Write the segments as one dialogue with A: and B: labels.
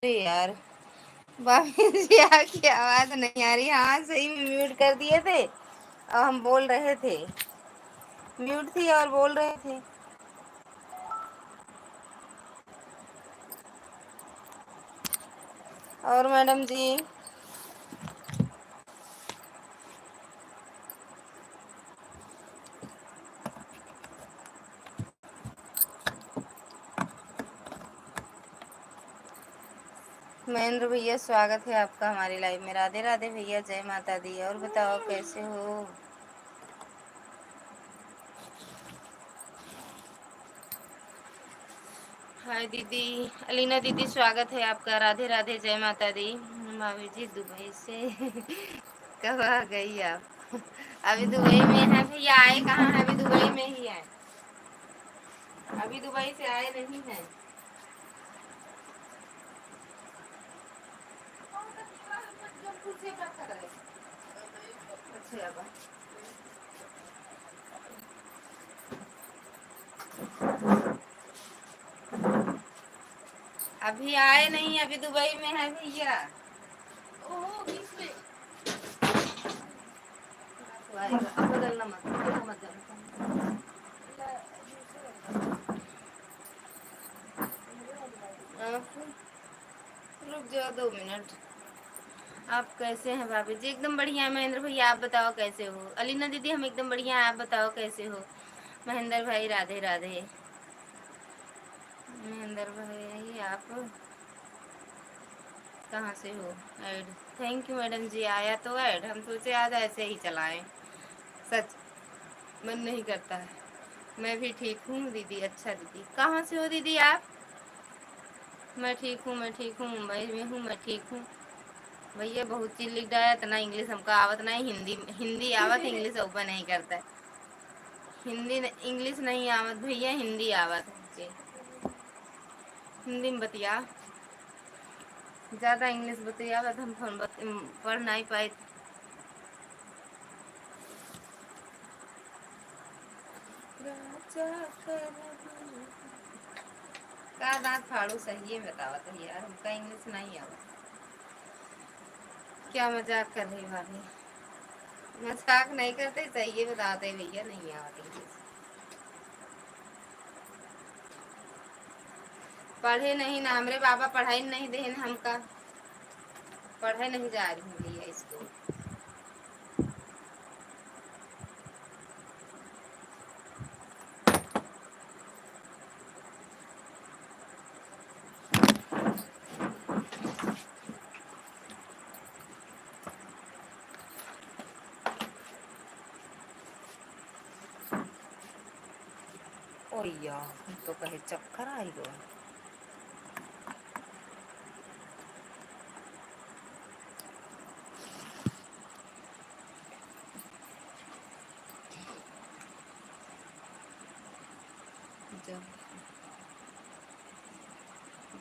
A: अरे यार, भाभी जी आपकी आवाज नहीं आ रही। हाँ, सही में म्यूट कर दिए थे और हम बोल रहे थे। म्यूट थी और बोल रहे थे। और मैडम जी, महेंद्र भैया, स्वागत है आपका हमारी लाइव में। राधे राधे भैया, जय माता दी। और बताओ कैसे हो? हाय दीदी, अलीना दीदी, स्वागत है आपका। राधे राधे, जय माता दी। भाभी जी दुबई से कब आ गई आप? अभी दुबई में है भैया। आए कहाँ है? अभी दुबई में ही है। अभी दुबई से आए नहीं है। अच्छा, अभी आए नहीं, अभी दुबई में है भैया। बदलना मत, बदलना मत रुक जाओ 2 मिनट। आप कैसे हैं भाभी जी? एकदम बढ़िया है महेंद्र भैया, आप बताओ कैसे हो? अलीना दीदी, हम एकदम बढ़िया हैं, आप बताओ कैसे हो? महेंद्र भाई, राधे राधे। महेंद्र भाई, आप कहाँ से हो? ऐड, थैंक यू मैडम जी। आया तो ऐड, हम सोचे आज ऐसे ही चलाएं। सच मन नहीं करता है। मैं भी ठीक हूँ दीदी। अच्छा दीदी, कहाँ से हो दीदी आप? मैं ठीक हूँ, मैं ठीक हूँ, मुंबई में हूँ, मैं ठीक हूँ। भैया बहुत चीज लिख डाला, इतना इंग्लिश हमको आवत नहीं। हिंदी हिंदी आवत, इंग्लिश ओपन नहीं करता है। हिंदी इंग्लिश नहीं आवत भैया, हिंदी आवत है। हिंदी में बतिया, ज्यादा इंग्लिश बतिया हम पढ़ नहीं पाए। का दांत फाड़ू सही है, बतावत है यार, हमका इंग्लिश नहीं आवत। क्या मजाक कर रही भाभी? मजाक नहीं करते, सही है बताते भैया, नहीं आवत इंग्लिश। पढ़े नहीं ना हमरे बाबा, पढ़ाई नहीं देन हमका। पढ़े नहीं जा रही हूँ भैया स्कूल। ओ यार, तो कहे चक्कर आई गो। जब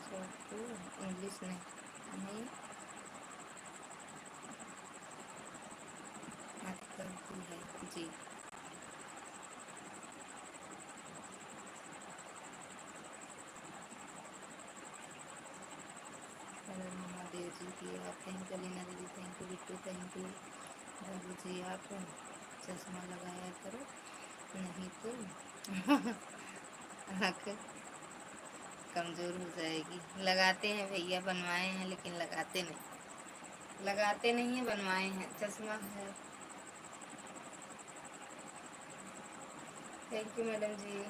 A: जब तू इंग्लिश नहीं बात करती है जी। महादेव जी की आप, थैंक यू अलीना दीदी, thank U Bittu, thank U बाबू जी। आप चश्मा लगाया करो, नहीं तो आँख कमजोर हो जाएगी। लगाते हैं भैया, बनवाए हैं लेकिन लगाते नहीं। लगाते नहीं है, बनवाए हैं, चश्मा है। थैंक यू मैडम जी।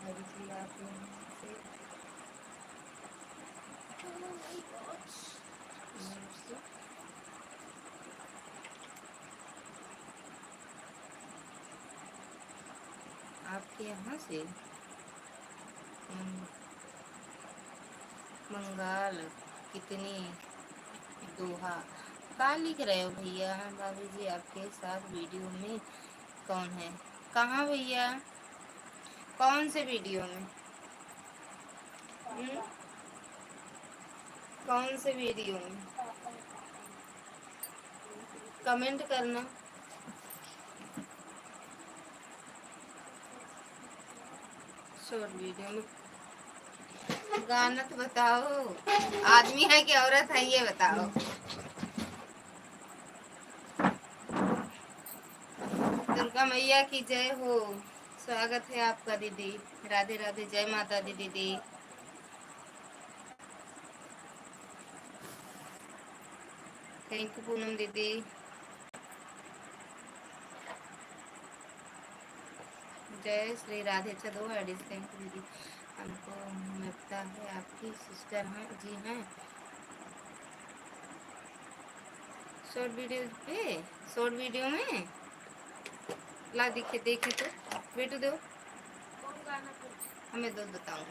A: अभी जी आप से आपके यहाँ से मंगाल कितनी दोहा का लिख रहे हो भैया? भाभी जी आपके साथ वीडियो में कौन है? कहाँ भैया, कौन से वीडियो में? हुँ? कौन से वीडियो में? कमेंट करना। शॉर्ट वीडियो में गाना तो बताओ, आदमी है कि औरत है ये बताओ। दुर्गा मैया की जय हो। स्वागत है आपका दीदी। राधे राधे, जय माता दी दीदी। थैंक यू पूनम दीदी। जय श्री राधे। अच्छा, 2 आईडीज। थैंक यू दीदी। हमको लगता है आपकी सिस्टर हैं। जी हैं। शॉर्ट वीडियो पे, शॉर्ट वीडियो में ला दिखे, देखे तो बेटू दो हमें, दो बताऊँ।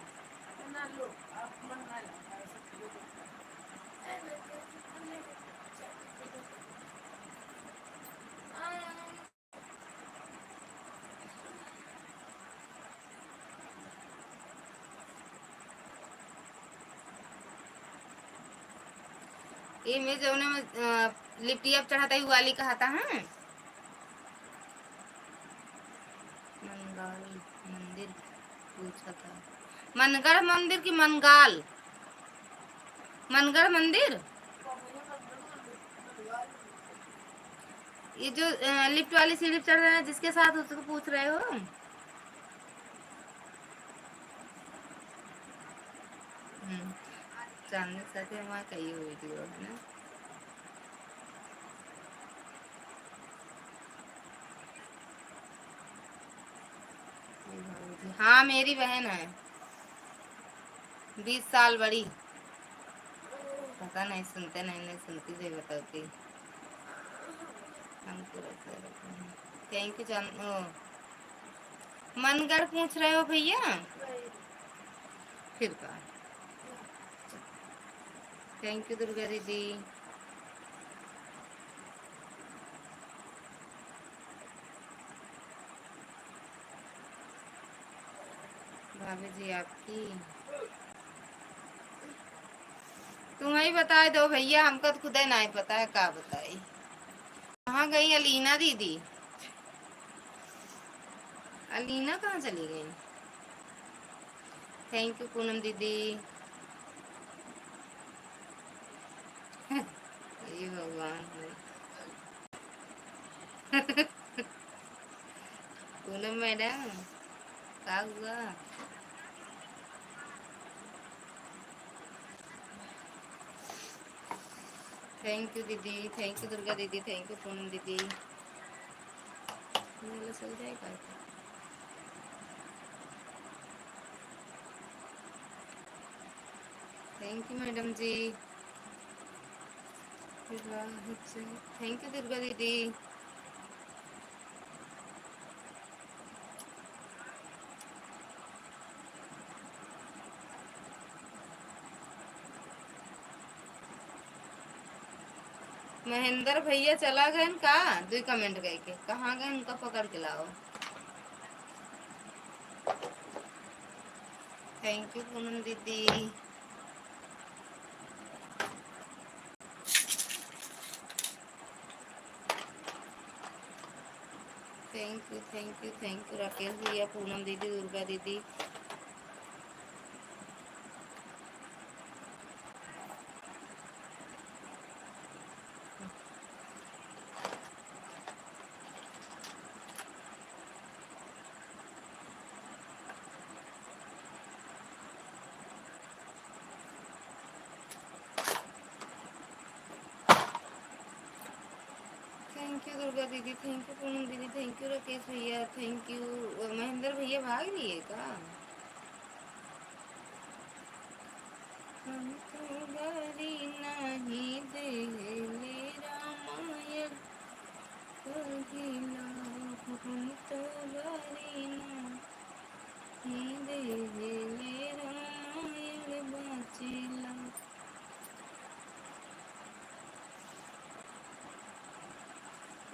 A: ये मैं जो लिट्टी अब चढ़ाता ही वाली कहा था। हाँ, मनगाल मंदिर पूछा था। मनगढ़ मंदिर की मनगाल? मनगढ़ मंदिर, ये जो लिफ्ट वाली सीढ़ी चढ़ रहे हैं जिसके साथ, उसको पूछ रहे हो? चांदनी साथे वहाँ कही हुई वीडियो है ना। हाँ, मेरी बहन है, 20 साल बड़ी। पता नहीं सुनते, नहीं सुनती से बताती हमको। थैंक यू जान। मनगढ़ पूछ रहे हो भैया? फिर का थैंक यू दुर्गा दीदी। भाभी जी आपकी, तुम्हें ही बता दो भैया, हमको तो खुद ही नहीं पता है, का बताई। कहाँ गई अलीना दीदी? अलीना कहाँ चली गई? थैंक यू पूनम दीदी। ये भगवान पूनम मैडम, क्या हुआ? थैंक यू दीदी, थैंक यू दुर्गा दीदी, थैंक यू पूनम दीदी। चल जाएगा। Thank you madam ji. Thank U Durga दीदी। महेंद्र भैया चला गए का? 2 कमेंट गए के कहाँ गए, उनका पकड़ के लाओ। थैंक यू पूनम दीदी। Thank you, thank you, thank U Rakesh भैया, पूनम दीदी, दुर्गा दीदी। थैंक यू दुर्गा दीदी, थैंक यू पूनम दीदी, थैंक यू राकेश भैया, थैंक यू। महेंद्र भैया भाग लिए का? हम तो बरी नहीं देले रामायण कहिला, हम तो बरी नहीं देले रामायण बाचेला।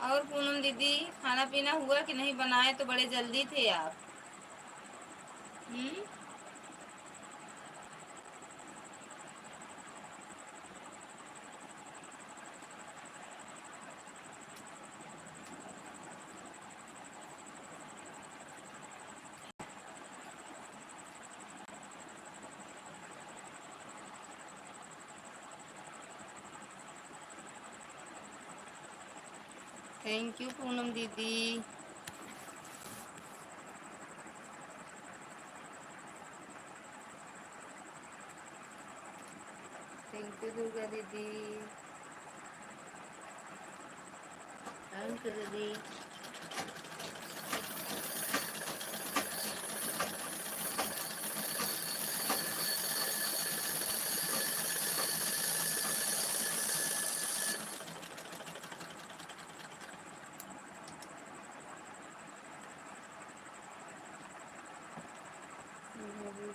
A: और पूनम दीदी, खाना पीना हुआ कि नहीं? बनाए तो बड़े जल्दी थे आप। हम्म। थैंक यू पूनम दीदी। थैंक यू दुर्गा दीदी। थैंक यू दीदी।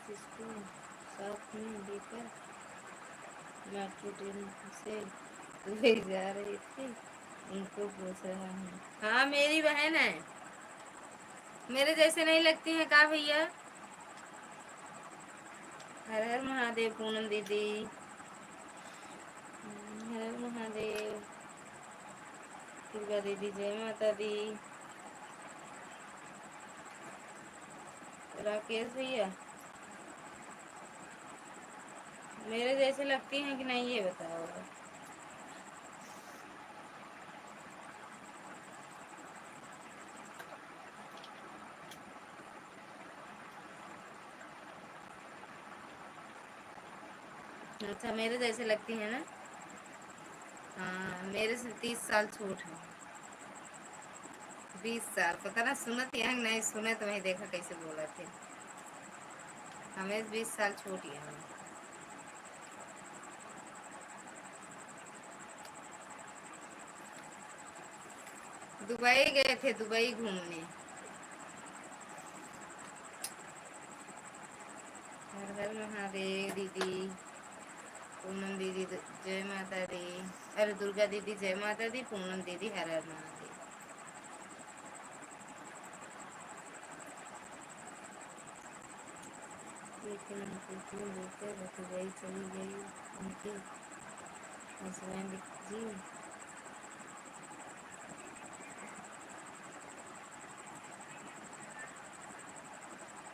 A: इसको साथ में लेकर मेट्रो ट्रेन से ले जा रहे थे, उनको पूछ रहा हूँ। हाँ मेरी बहन है, मेरे जैसे नहीं लगती है का भैया। हर हर महादेव पूनम दीदी। हर हर महादेव। दुर्गा दीदी जय माता दी। राकेश भैया मेरे जैसे लगती हैं कि नहीं ये बताओ। अच्छा मेरे जैसे लगती है ना। हाँ मेरे से 30 साल छोट है। 20 साल पता ना सुनत या नहीं सुने तो मैं देखा कैसे बोला थे। हमें 20 साल छोटी है। दुबई गए थे, दुबई घूमने। हर हर महादेव दीदी। पूनम दीदी जय माता दी। अरे दुर्गा दीदी जय माता दी, पूनम दीदी हर हर महादेव। लेकिन उनको क्यों लेकर दुबई चली गई उनके हस्बैंड जी।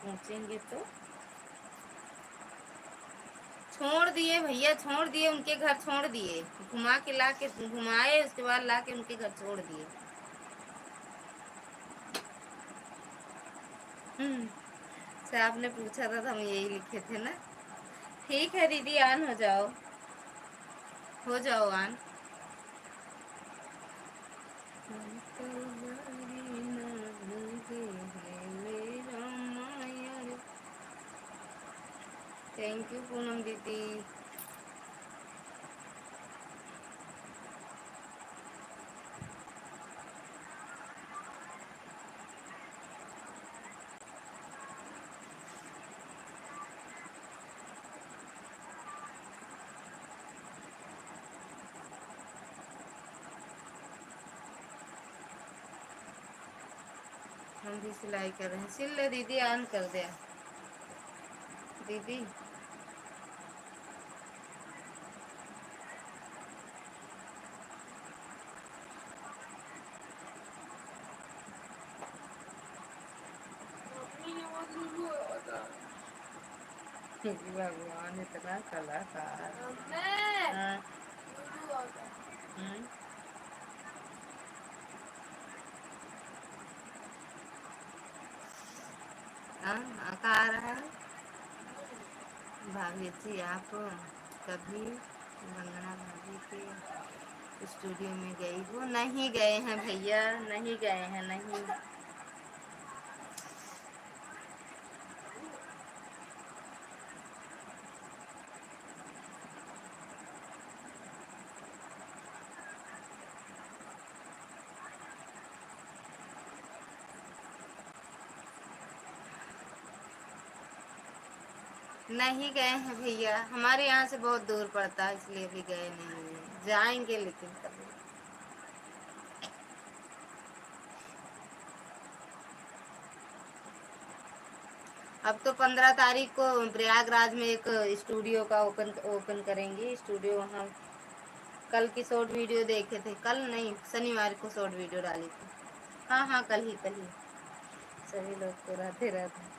A: पहुँचेंगे तो छोड़ दिए भैया, छोड़ दिए उनके घर, छोड़ दिए घुमा के ला के घुमाए, उसके बाद ला के उनके घर छोड़ दिए। से आपने पूछा था तो हम यही लिखे थे ना। ठीक है दीदी ऑन हो जाओ, हो जाओ ऑन। थैंक यू पूनम दीदी। हम भी सिलाई कर रहे हैं, सिल ले दीदी ऑन कर दे दीदी। भगवान इतना कलाकार। हाँ। कहाँ आ रहा है भाभी जी? आप कभी वंदना भाभी के स्टूडियो में गई हो? नहीं गए हैं भैया, नहीं गए हैं, नहीं। नहीं गए हैं भैया, हमारे यहाँ से बहुत दूर पड़ता है इसलिए भी गए नहीं हैं। जाएंगे लेकिन कभी। अब तो 15 तारीख को प्रयागराज में एक स्टूडियो का ओपन ओपन करेंगे स्टूडियो वहाँ। कल की शॉर्ट वीडियो देखे थे, कल नहीं शनिवार को शॉर्ट वीडियो डाली थी। हाँ हाँ कल ही, कल ही। सभी लोग को राधे राधे।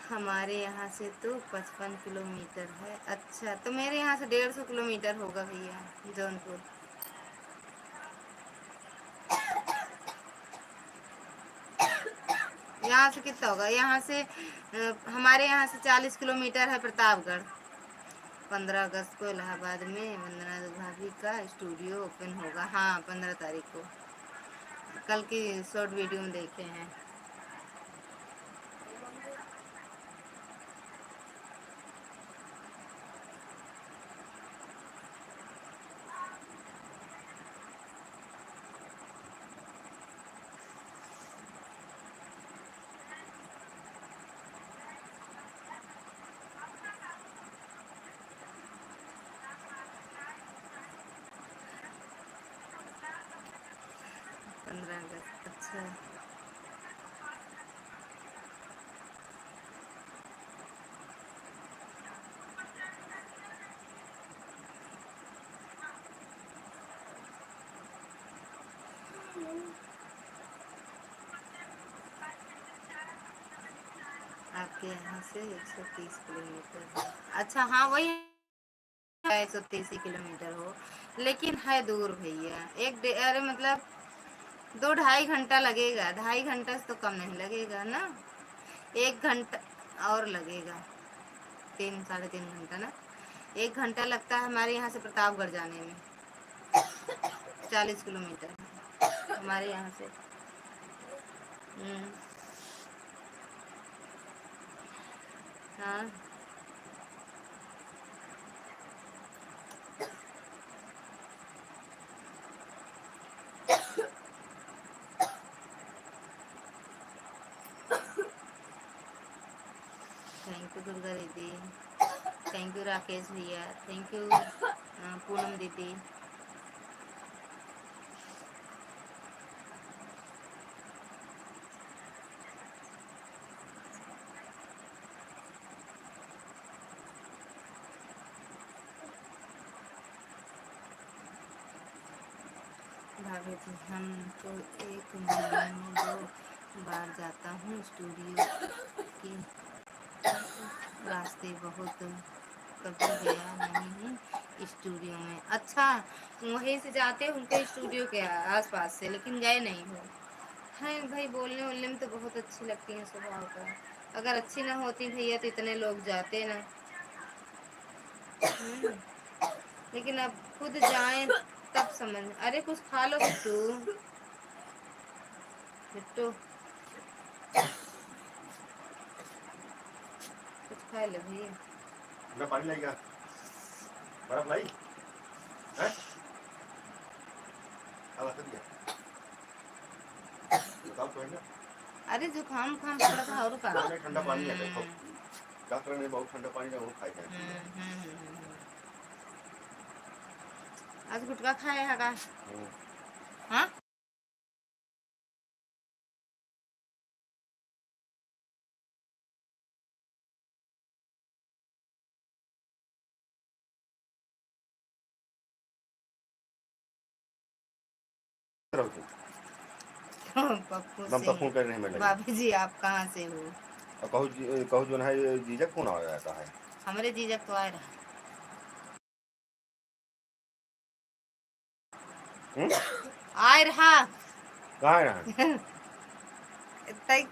A: हमारे यहाँ से तो 55 किलोमीटर है। अच्छा, तो मेरे यहाँ से 150 किलोमीटर होगा भैया, जौनपुर। यहाँ से कितना होगा? यहाँ से हमारे यहाँ से 40 किलोमीटर है प्रतापगढ़। 15 अगस्त को इलाहाबाद में वंदना भाभी का स्टूडियो ओपन होगा। हाँ, 15 तारीख को। कल की शॉर्ट वीडियो में देखे हैं। पंद्रह अगस्त, अच्छा। आपके यहाँ से 130 किलोमीटर। अच्छा, हाँ वही 130 किलोमीटर हो, लेकिन है दूर भैया। अरे मतलब 2 ढाई घंटा लगेगा। 2.5 घंटा से तो कम नहीं लगेगा ना। 1 घंटा और लगेगा। 3 साढ़े 3 घंटा ना। 1 घंटा लगता है हमारे यहाँ से प्रतापगढ़ जाने में। 40 किलोमीटर हमारे यहाँ से। हम्म, हाँ। थैंक यू दुर्गा दीदी। थैंक यू राकेश भैया। थैंक यू पूनम दीदी। भाभी जी, हम तो एक महीने में 2 बार जाता हूँ स्टूडियो के रास्ते। बहुत कभी गया नहीं हूँ स्टूडियो में। अच्छा, वहीं से जाते हैं उनके स्टूडियो के आसपास से, लेकिन गए नहीं हो। हैं भाई, बोलने वोलने में तो बहुत अच्छी लगती हैं स्वभाव का। अगर अच्छी ना होती भैया तो इतने लोग जाते ना। हम्म, लेकिन अब खुद जाएं तब समझ। अरे कुछ खा लो बिट्टू। बिट्टू, कुछ खा लो भैया। मैं पानी लाएगा, बर्फ लाई है। अब आ दिया बताओ तो है ना। अरे जुकाम खाम पड़ा था और का ठंडा पानी है। देखो डॉक्टर ने बहुत ठंडा पानी का वो खाया है। आज गुटखा खाया है का? हाँ। पप्पू
B: नम
A: से
B: तो फोन कर रहे हैं।
A: भाभी जी आप कहाँ से हो?
B: और कहू जो है जीजक फोन आ जाता है।
A: हमारे जीजक तो आए रहा। आए रहा।
B: कहाँ है?
A: इतना ही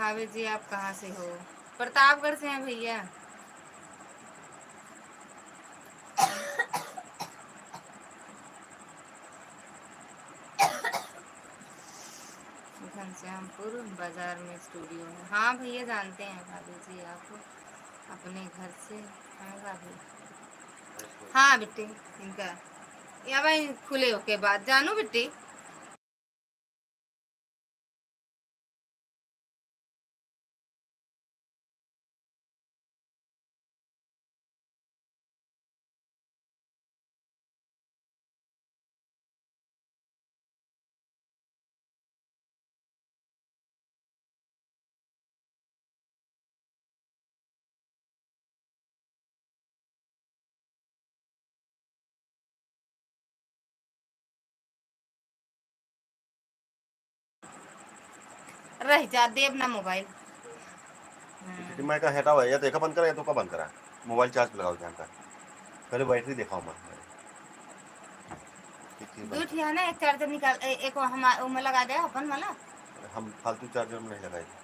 A: भाभी जी आप कहाँ से हो? प्रतापगढ़ से हैं भैया। घनश्यामपुर बाजार में स्टूडियो है। हाँ भैया जानते हैं भाभी जी आप अपने घर से हैं भाभी। हाँ बेटी इनका या भाई खुले होके बाद जानू बेटी। रह जा दे अपना मोबाइल।
B: मैं का हटाओ या तो एक बंद करा या तो का बंद करा मोबाइल चार्ज पे लगाओ जान का पहले बैटरी दिखाओ मैं
A: दो ठिया ना एक चार्जर निकाल एक हम में लगा दे अपन वाला।
B: हम फालतू चार्जर में नहीं लगाएंगे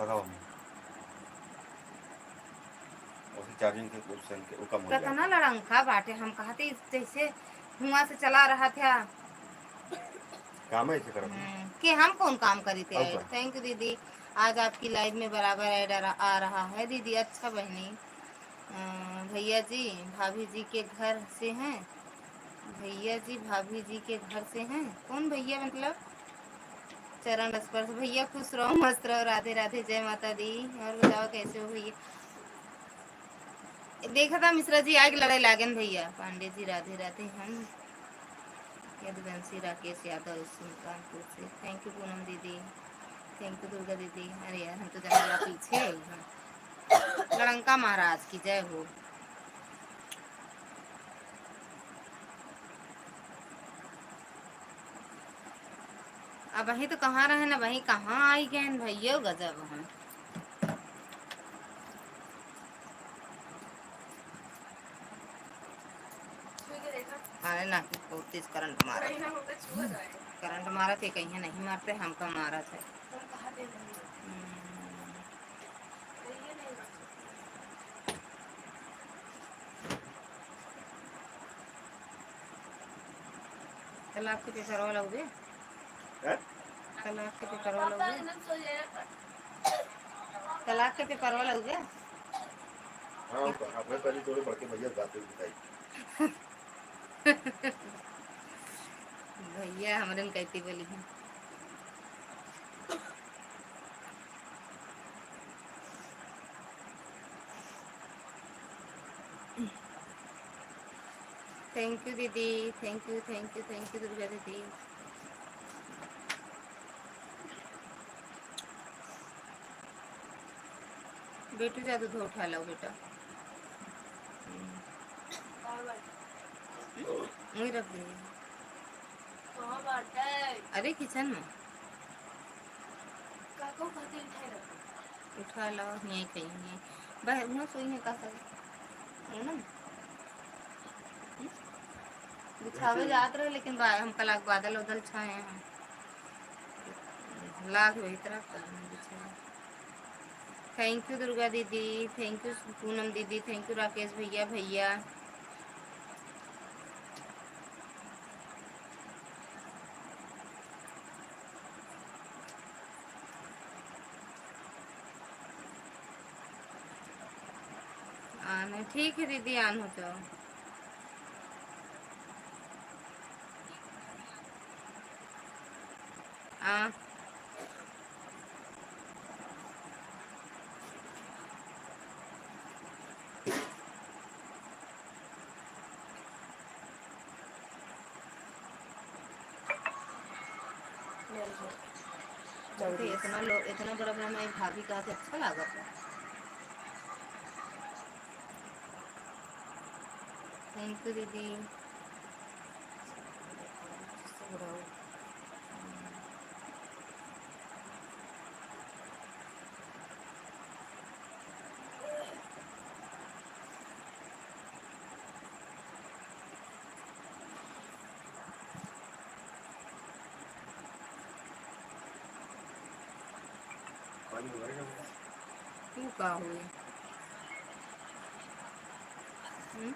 B: लगाओ हम उसी चार्जिंग के क्वेश्चन के कम हो
A: कतना
B: जाएगा
A: लड़ंका बाटे हम कहते जैसे धुआं से चला रहा था।
B: काम है इसे करा
A: कि हम कौन काम करी थे।
B: और क्या?
A: थैंक यू दीदी आज आपकी लाइव में बराबर ऐड आ रहा है दीदी। अच्छा बहनी भैया जी भाभी जी के घर से हैं। भैया जी भाभी जी के घर से हैं। कौन भैया मतलब चरण स्पर्श। भैया खुश रहो मस्त रहो राधे राधे जय माता दी। और बताओ कैसे हो भैया। देखा था मिश्रा जी आगे लड़ाई लागन भैया। पांडे जी राधे राधे। हम यदुवंशी राकेश यादव सुल्तानपुर से। थैंक यू पूनम दीदी। थैंक यू दुर्गा दीदी। अरे यार हम तो जरा पीछे हैं। लड़ंका महाराज की जय हो। अब वही तो कहाँ रहे ना वही कहाँ आई गए भैया गजब हम। अरे ना बहुत तेज करंट मारा। करंट मारा थे कहीं नहीं मारते हमका मारा था। तलाक के पेपर वाला हुए तलाक के पेपर वाला हुए तलाक के पेपर वाला हुए।
B: अपने पहले थोड़े बढ़ के भैया जाते दिखाई
A: भैया हमारे कहती बोली है। थैंक यू दीदी। Thank you thank you thank U Durga दीदी। बेटी ज़्यादा दूध उठा लो बेटा। वही रख दी। अरे किचन में उठा लो यहीं कहीं बह उन्हें सोई नहीं का सके ना बिछावे जात रहे लेकिन हम कल बादल उदल छाए हैं लाख वही तरह बिछा। थैंक यू दुर्गा दीदी। थैंक यू पूनम दीदी। थैंक यू राकेश भैया भैया। आना ठीक है दीदी आन हो जाओ। हाँ इतना बड़ा बड़ा मैं भाभी का अच्छा लगा था। थैंक यू दीदी। तू का हुई हम्म?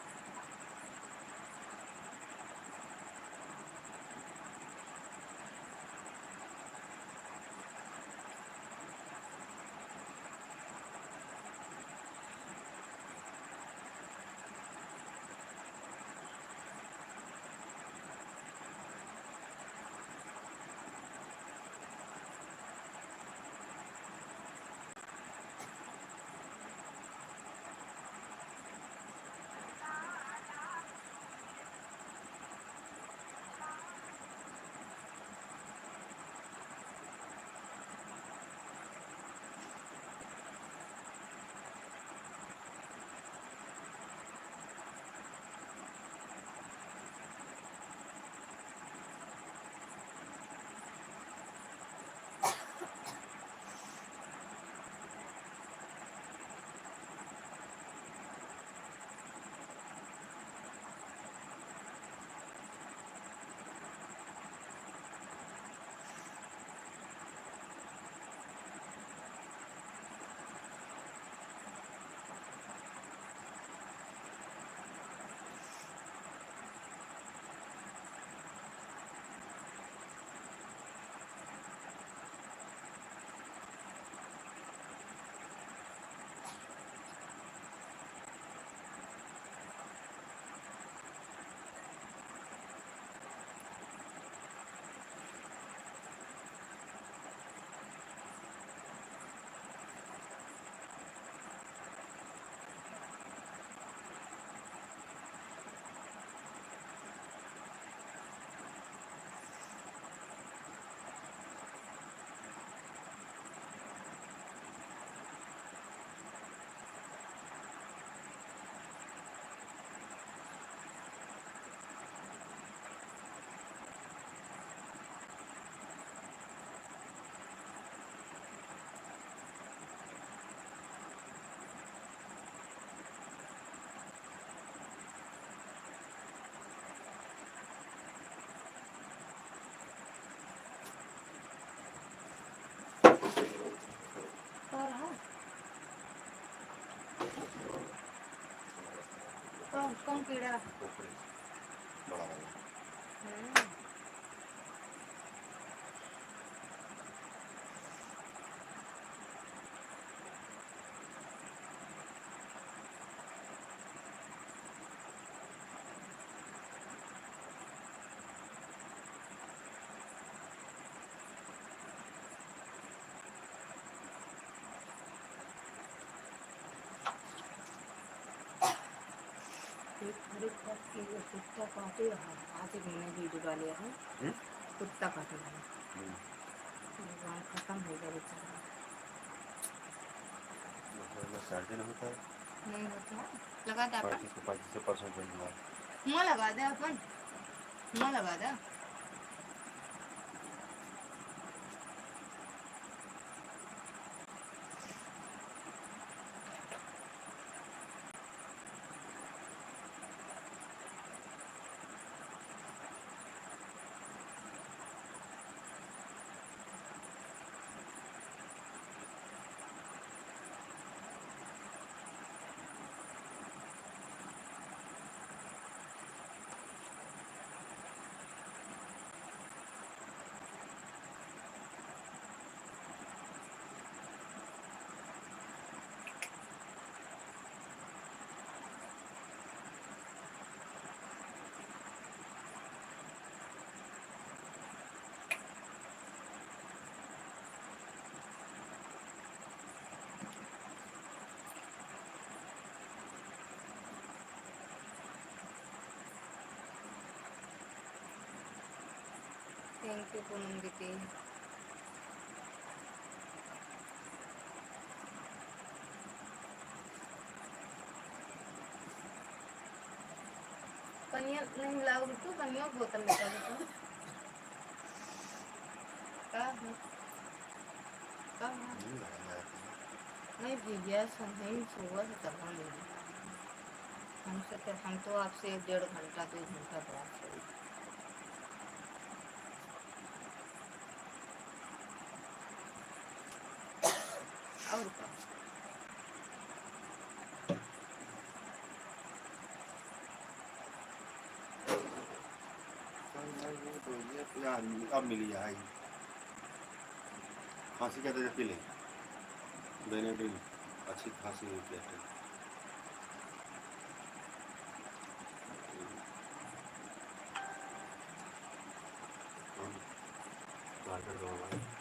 A: कौन कीड़ा
B: बड़ा वाला
A: कुत्ता काटे रहा आज मैंने वीडियो डाले है कुत्ता काटे रहा भगवान खत्म हो गया बेचारा
B: सर्दी नहीं होता है
A: नहीं होता लगा दे अपन
B: 35%
A: मुँह लगा दे अपन मुँह लगा दे थैंक यू पूनम दीदी पनिया नहीं मिलाओ बिट्टू पनिया की बोतल में डालो तो का नहीं भैया नहीं सुबह से करवा लेंगे हमसे तो हम तो आपसे 1-1.5 घंटा 2 घंटा बात करें और का
B: अब मिली आई खांसी क्या देर पी ले बेनेडिन अच्छी खांसी होती है मार्केट जाऊंगा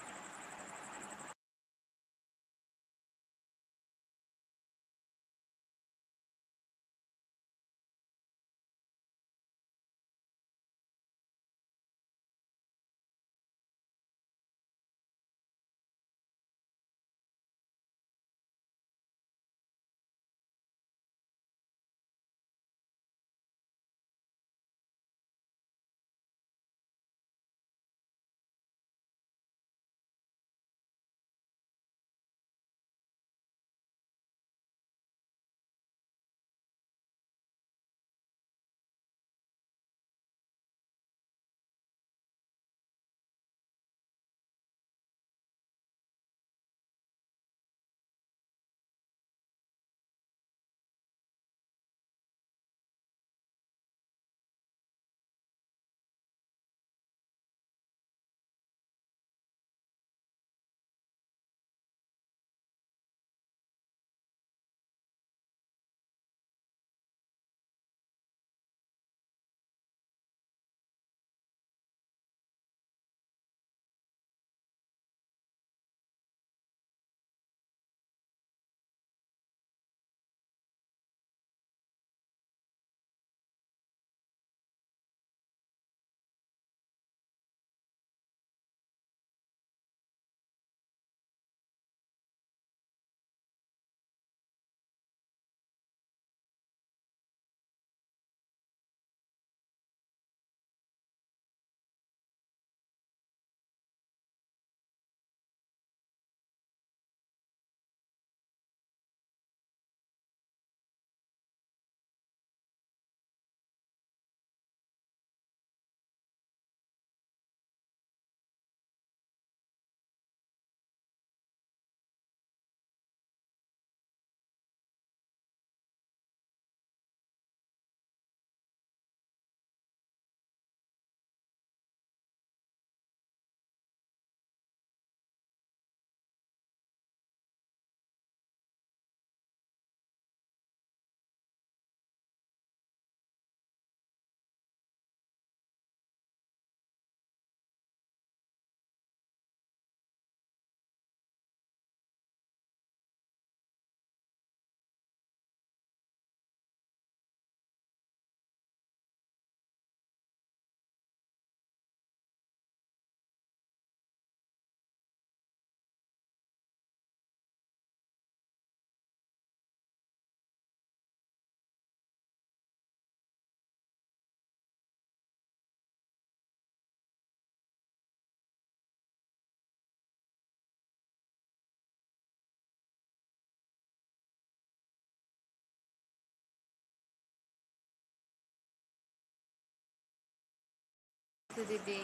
A: दीदी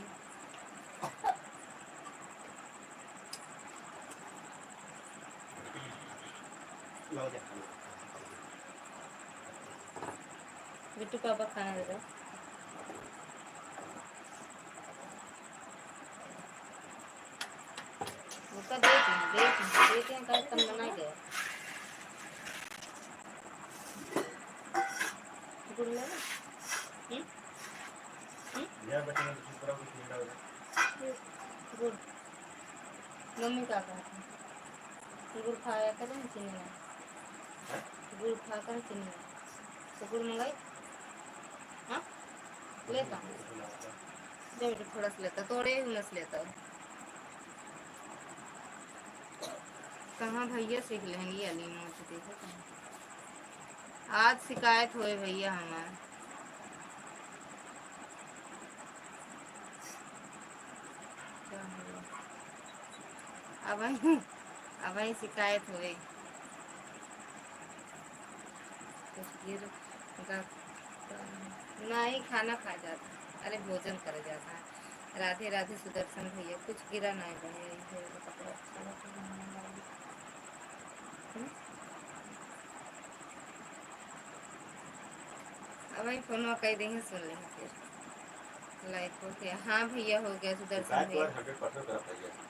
A: बिट्टू पापा खाना दे दो उसका देख हैं का तन बना गया गुड़ ले
B: यार बच्चे ने कुछ पूरा कुछ नहीं डाला
A: गुड़ मम्मी का था गुड़ खाया करें चीनी में गुड़ खा कर चीनी में तो गुड़ मंगाई हाँ लेता जब थोड़ा सा लेता थोड़े ही उनस लेता कहाँ भैया सीख लेंगी अलीमा से देखो कहाँ आज शिकायत हुए भैया हमारे अब वही शिकायत हुई नहीं खाना खा जाता अरे भोजन कर जाता है राधे राधे सुदर्शन भैया कुछ गिरा नहीं भैया कपड़ा अच्छा अब वही फोन कह देंगे, सुन लेंगे फिर। लाइक हो गया। हाँ भैया हो गया सुदर्शन
B: शिकायत तो
A: भैया।
B: 100% तरफ भैया से।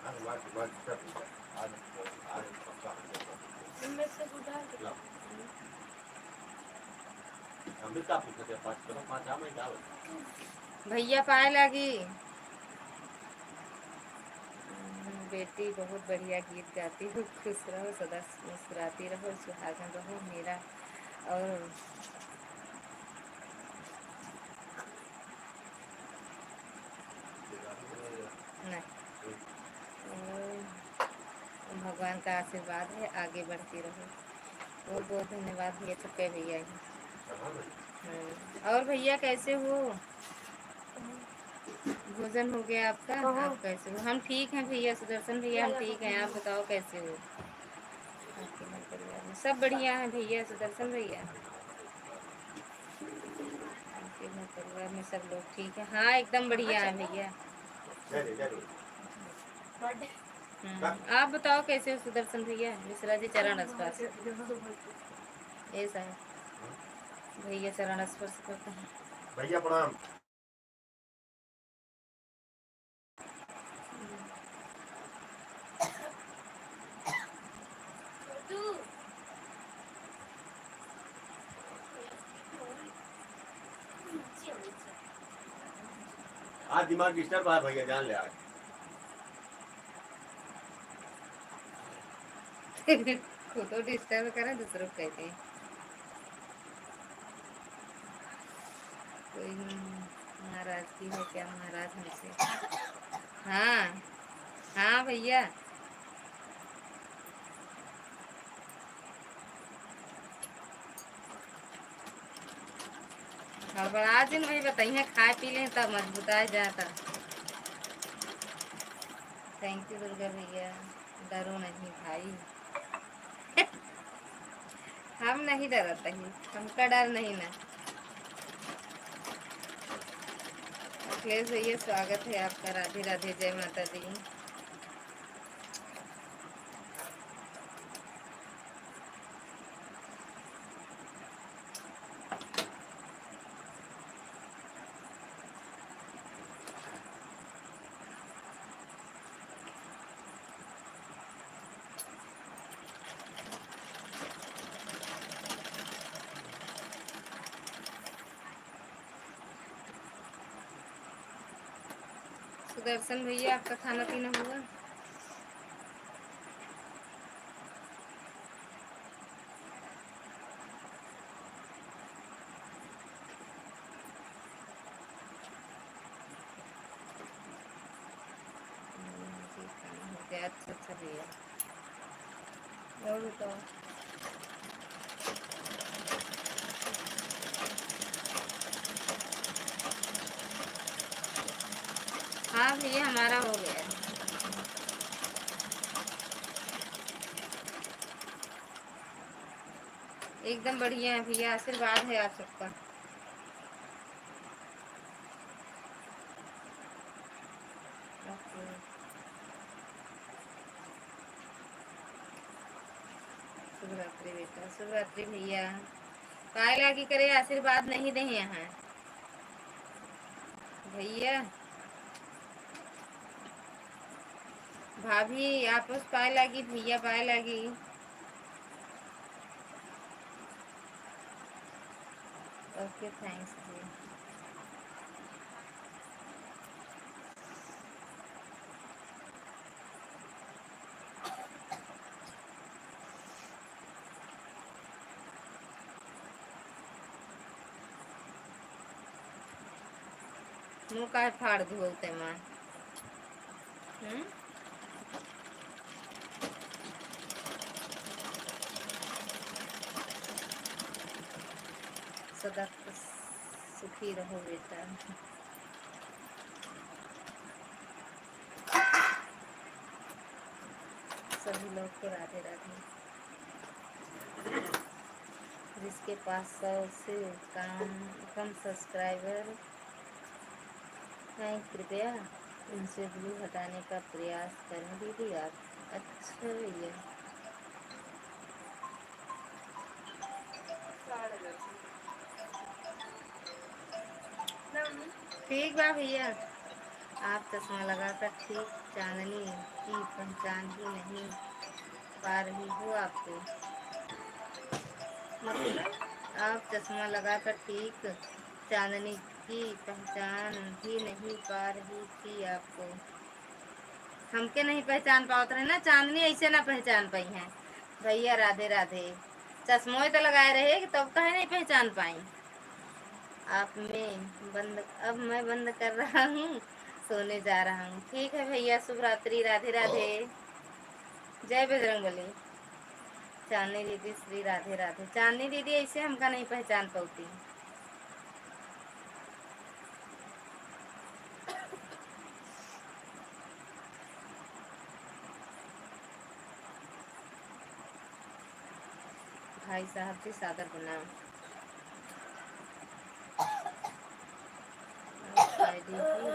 B: आज हमारे दिमाग डिस्टर्ब हो गया। आज पक्का 100%।
A: इनमें से उधार के
B: ला। हम भी का पूछते थे 5 करो 5 आ मैं डाल।
A: भैया पाए लगी। बेटी बहुत बढ़िया गीत गाती हो, खुश रहो सदा मुस्कुराती रहो, सुहागन रहो मेरा। और नहीं, भगवान का आशीर्वाद है, आगे बढ़ती रहो। बहुत बहुत धन्यवाद भैया, छुपे भैया ही। और भैया कैसे हो? भोजन हो गया आपका? आप कैसे हो? हम ठीक हैं भैया सुदर्शन भैया, हम ठीक हैं। आप बताओ कैसे हो? आपके घर परिवार में सब बढ़िया है भैया सुदर्शन भैया? आपके घर परिवार में सब लोग ठीक है? हाँ एकदम बढ़िया है भैया। आप बताओ कैसे हो सुदर्शन भैया? मिश्रा जी चरण स्पर्श। ऐसा है भैया, चरण स्पर्श करते हैं।
B: भैया प्रणाम। आज दिमाग डिस्टर्ब है भैया, जान ले आज।
A: खुद तो डिस्टर्ब करें, दूसरों को कहते हैं। कोई नाराजगी है क्या महाराज हमसे? हाँ हाँ भैया। हड़बड़ा दिन भाई बताइए, खाए पी लें तब मजबूता जाता। थैंक यू दुर्गा भैया। डरो नहीं भाई। हम नहीं डरते हैं, हमका डर नहीं ना। अखिलेश भैया स्वागत है आपका। राधे राधे, जय माता दी। सुदर्शन भैया आपका खाना पीना हुआ? जी खाना हो गया। अच्छा अच्छा भैया। और बताओ। हाँ भैया हमारा हो गया। एकदम बढ़िया है भैया, आशीर्वाद है आप सबका। ओके। शुभ रात्रि बेटा, शुभ रात्रि भैया। काय लागी करे, आशीर्वाद नहीं दे यहाँ भैया। भाभी आपस पाए लागी, भैया पाए लागी। ओके थैंक्स जी। मुँह का फाड़ दू होते माँ। सदा सुखी रहो बेटा। सभी लोग को राधे राधे। जिसके पास 100 से कम सब्सक्राइबर हैं, कृपया इनसे ग्लू हटाने का प्रयास करें दीदी आप। अच्छा भैया, ठीक बा भैया। आप चश्मा लगाकर ठीक चांदनी की पहचान ही नहीं पा रही हो आपको। मतलब आप चश्मा लगाकर ठीक चांदनी की पहचान ही नहीं पा रही थी आपको। हमके नहीं पहचान पाओ रहे ना, चांदनी ऐसे ना पहचान पाई है भैया। राधे राधे। चश्मों तो लगाए रहे कि तब कहे नहीं पहचान पाई आप। में बंद, अब मैं बंद कर रहा हूँ, सोने जा रहा हूँ। ठीक है भैया, शुभ रात्रि, राधे राधे, जय बजरंगबली। चांदनी दीदी श्री राधे राधे। चांदनी दीदी ऐसे हमका नहीं पहचान पाती। भाई साहब जी सादर प्रणाम। आईडी ही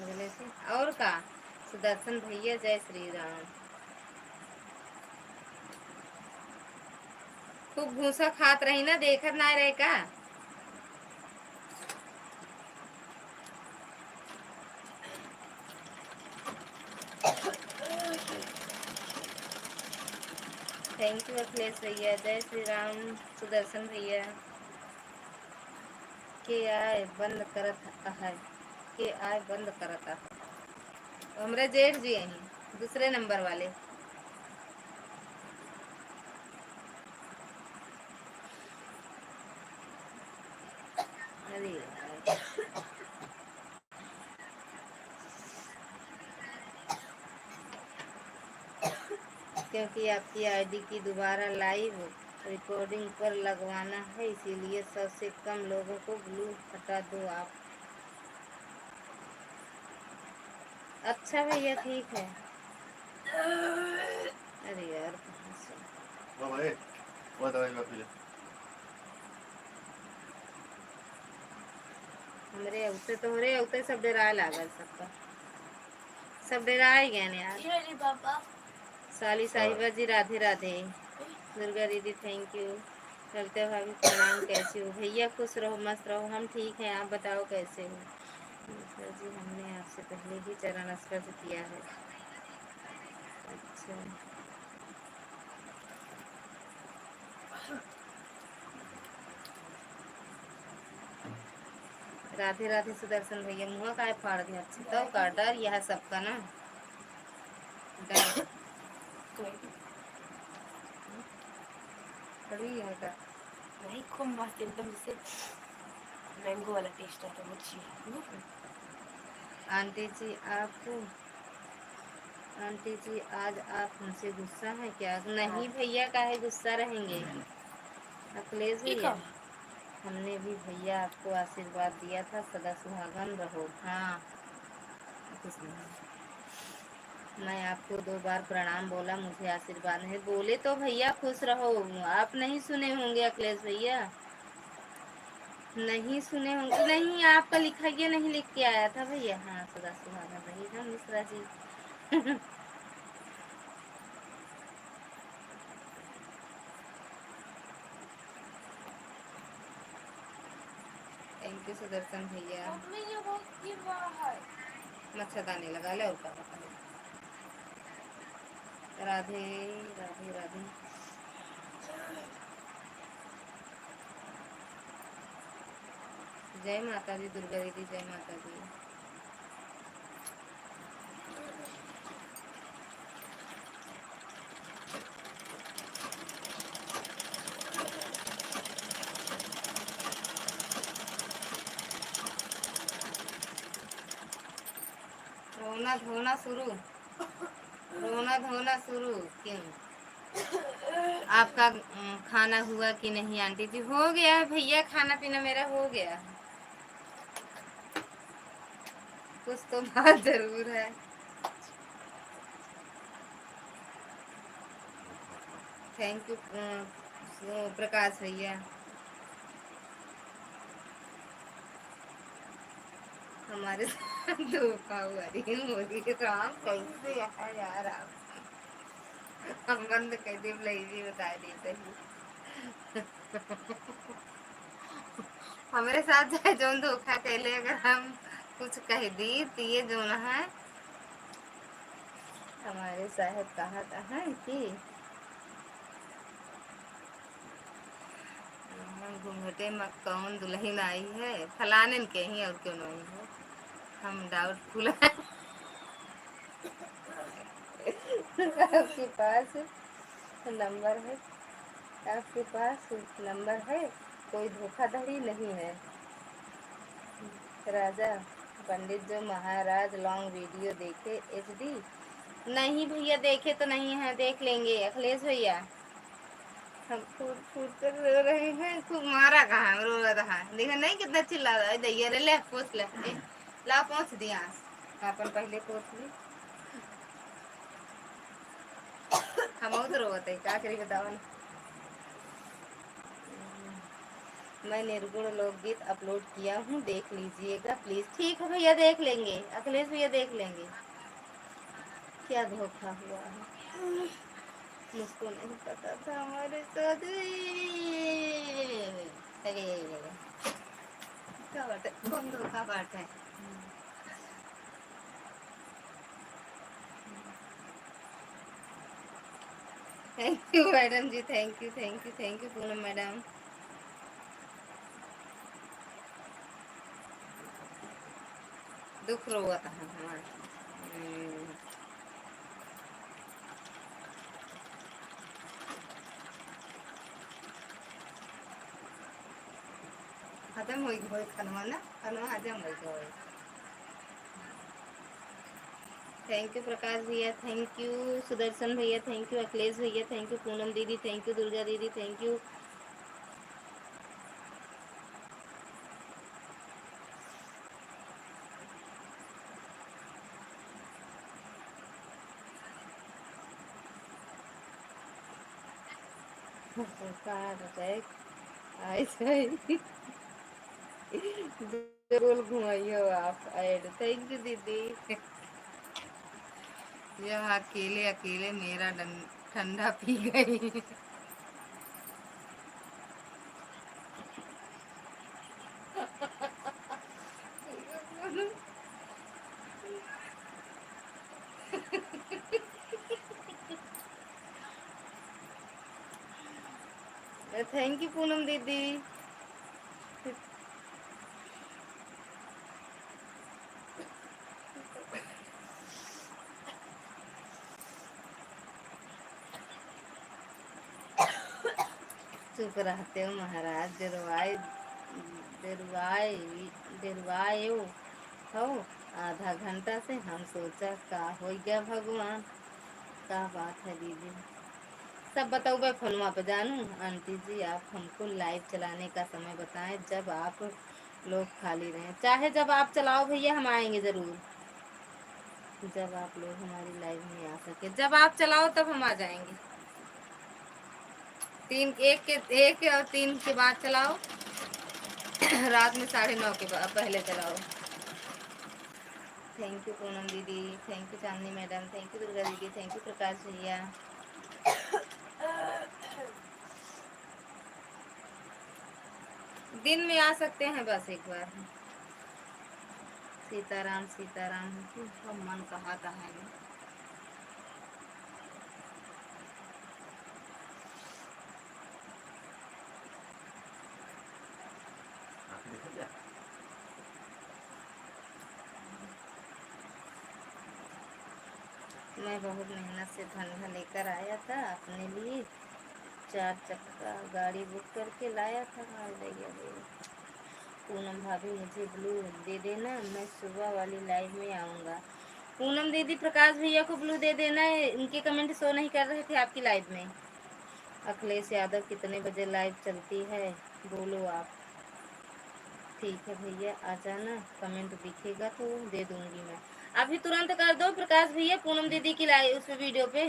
A: अगले से और का। सुदर्शन भैया जय श्री राम। खूब भूसा खात रही ना, देखत ना रहे का। थैंक यू अखिलेश भैया, जय श्री राम। सुदर्शन भैया के आय बंद करत है, के आय बंद करत है। हमरे जेठ जी हैं दूसरे नंबर वाले। अरे यार, क्योंकि आपकी आईडी की दोबारा लाइव रिकॉर्डिंग पर लगवाना है, इसीलिए 100 से कम लोगों को ब्लू हटा दो आप। अच्छा भैया ठीक है। अरे यार कहाँ से
B: वो भाई, वो दवाई का पी ले।
A: हमरे औते तोहरे औते सब डराए लागल, सबका सब डराए गए ने यार। साली साहिबा जी राधे राधे। दुर्गा दीदी थैंक यू। ललिता भाभी प्रणाम, कैसी हो भैया? खुश रहो मस्त रहो, हम ठीक हैं, आप बताओ कैसे हो? मिश्रा जी हमने आपसे पहले ही चरण स्पर्श किया है। अच्छा, राधे राधे सुदर्शन भैया। मुँह का फाड़ दिया अच्छा, तो का डर यह सबका ना डर कभी है का नहीं। खूब मस्त एकदम, जैसे मैंगो वाला टेस्ट आता है, मुझे। आंटी जी आप, आंटी जी आज आप हमसे गुस्सा है क्या? नहीं भैया, काहे गुस्सा रहेंगे अखिलेश भैया। हमने भी भैया आपको आशीर्वाद दिया था, सदा सुहागन रहो। हाँ, कुछ नहीं। मैं आपको 2 बार प्रणाम बोला, मुझे आशीर्वाद नहीं बोले तो भैया खुश रहो। आप नहीं सुने होंगे अखिलेश भैया, नहीं सुने होंगे। नहीं, आपका लिखा ये नहीं लिख के आया था भैया। हाँ, सदा सुहागन रहिएगा मिश्रा जी। थैंक यू सुदर्शन भैया। मच्छरदानी लगा ले ऊपर। राधे राधे राधे। जय माता दी दुर्गा दीदी, जय माता दी। रोना धोना शुरू, रोना धोना शुरू क्यों? आपका खाना हुआ कि नहीं आंटी जी? हो गया है भैया, खाना पीना मेरा हो गया। कुछ तो बात जरूर है। थैंक यू प्रकाश भैया। हमारे साथ धोखा हुआ रही मोदी राम कैसे है यार आप। हम बंद कर दे जी बता दी सही। हमारे साथ चाहे जो धोखा कैले अगर हम कुछ कह दी तो ये जो ना है हमारे साहब कहा है कि घूंघटे में कौन दुल्हन आई है फलाने के ही और क्यों नहीं है। हम डाउटफुल है। आपके पास नंबर है आपके पास नंबर है कोई धोखाधड़ी नहीं है। राजा पंडित जो महाराज लॉन्ग वीडियो देखे एचडी नहीं भैया देखे तो नहीं है देख लेंगे अखिलेश भैया। हम फूट फूट कर रो रहे हैं खूब मारा कहाँ रो रहा है देखा नहीं कितना चिल्ला रहा है दैया रे ले पोछ ले ला पहुँच दिया अपन पहले पोछ ली हम तो रोते है क्या करी बताओ। मैं निर्गुण लोकगीत अपलोड किया हूँ देख लीजिएगा प्लीज। ठीक है भैया देख लेंगे अखिलेश भैया देख लेंगे। क्या धोखा हुआ है मुझको नहीं पता था हमारे साथ अरे क्या बात है कौन धोखा बात है। Thank you madam ji thank you thank you thank you Poonam madam. दुख रोआ था हमारा खत्म हो गई खनवा ना खनवा हजम हो गई। थैंक यू प्रकाश भैया थैंक यू सुदर्शन भैया थैंक यू अखिलेश भैया थैंक यू पूनम दीदी थैंक यू दुर्गा दीदी थैंक यू। गोल घुमाइयो आप ऐड थैंक यू दीदी। यह अकेले अकेले मेरा ठंडा पी गई। थैंक यू पूनम दीदी। चुप रहते हो महाराज डरवाए डरवाए हो आधा घंटा से हम सोचा का हो गया भगवान। क्या बात है दीदी सब बताओ भाई फोनवा पे जानू। आंटी जी आप हमको लाइव चलाने का समय बताएं जब आप लोग खाली रहें। चाहे जब आप चलाओ भैया हम आएंगे जरूर। जब आप लोग हमारी लाइव में आ सके जब आप चलाओ तब हम आ जाएंगे। एक और 3 के बाद चलाओ। रात में 9:30 के बाद पहले चलाओ। थैंक यू पूनम दीदी थैंक यू चांदनी मैडम थैंक यू दुर्गा दीदी थैंक यू प्रकाश भैया। दिन में आ सकते हैं बस एक बार। सीताराम सीताराम हम मन कहा था है मैं बहुत मेहनत से धंधा लेकर आया था अपने लिए 4 चक्का गाड़ी बुक करके लाया था। पूनम भाभी मुझे ब्लू दे देना मैं सुबह वाली लाइव में आऊँगा। पूनम दीदी प्रकाश भैया को ब्लू दे देना है इनके कमेंट शो नहीं कर रहे थे आपकी लाइव में। अखिलेश यादव कितने बजे लाइव चलती है बोलो आप। ठीक है भैया आ जाना कमेंट दिखेगा तो दे दूंगी मैं। अभी तुरंत कर दो प्रकाश भैया पूनम दीदी की लाइव उस वीडियो पे।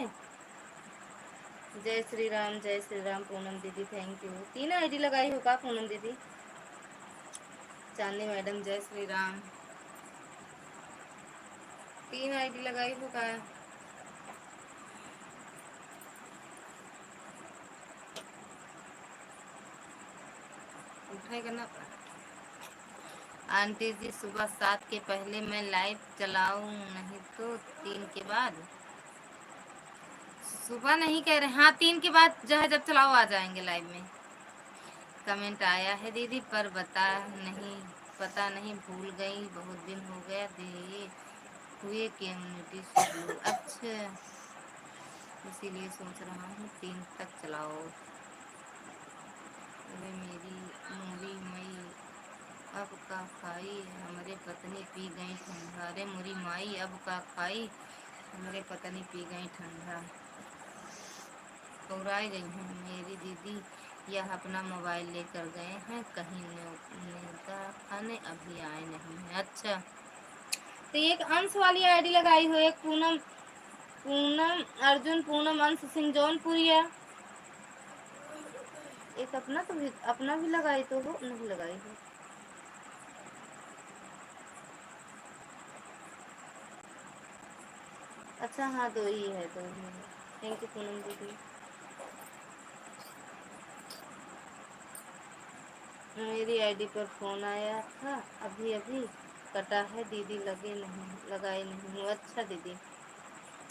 A: जय श्री राम पूनम दीदी थैंक यू। 3 आईडी लगाई हो का पूनम दीदी। चांदनी मैडम जय श्री राम। 3 आईडी लगाई हो का उठाई करना पड़ा। आंटी जी सुबह 7 के पहले मैं लाइव चलाऊं, नहीं तो 3 के बाद। सुबह नहीं कह रहे, हाँ 3 के बाद जो है जब चलाओ आ जाएंगे लाइव में। कमेंट आया है दीदी पर पता नहीं भूल गई, बहुत दिन हो गया दिए हुए कम्युनिटी शुरू। अच्छा, इसीलिए सोच रहा हूँ 3 तक चलाओ। अरे मेरी मूरी मई अब का खाई, हमारे पत्नी पी गई ठंडा। अरे मूरी माई अब का खाई, हमारे पत्नी पी गई ठंडा। पौराई गई हूँ। मेरी दीदी यह अपना मोबाइल लेकर गए हैं कहीं, नेता खाने अभी आए नहीं हैं। अच्छा, तो एक अंश वाली आईडी लगाई हो, एक पूनम पूनम अर्जुन पूनम अंश सिंह जौनपुरिया। एक अपना तो भी, अपना भी लगाई तो हो, नहीं लगाई हो। अच्छा हाँ, दो ही है, दो ही है। थैंक यू पूनम दीदी। मेरी आईडी पर फोन आया था अभी अभी, कटा है दीदी, लगाई नहीं हूँ। अच्छा दीदी,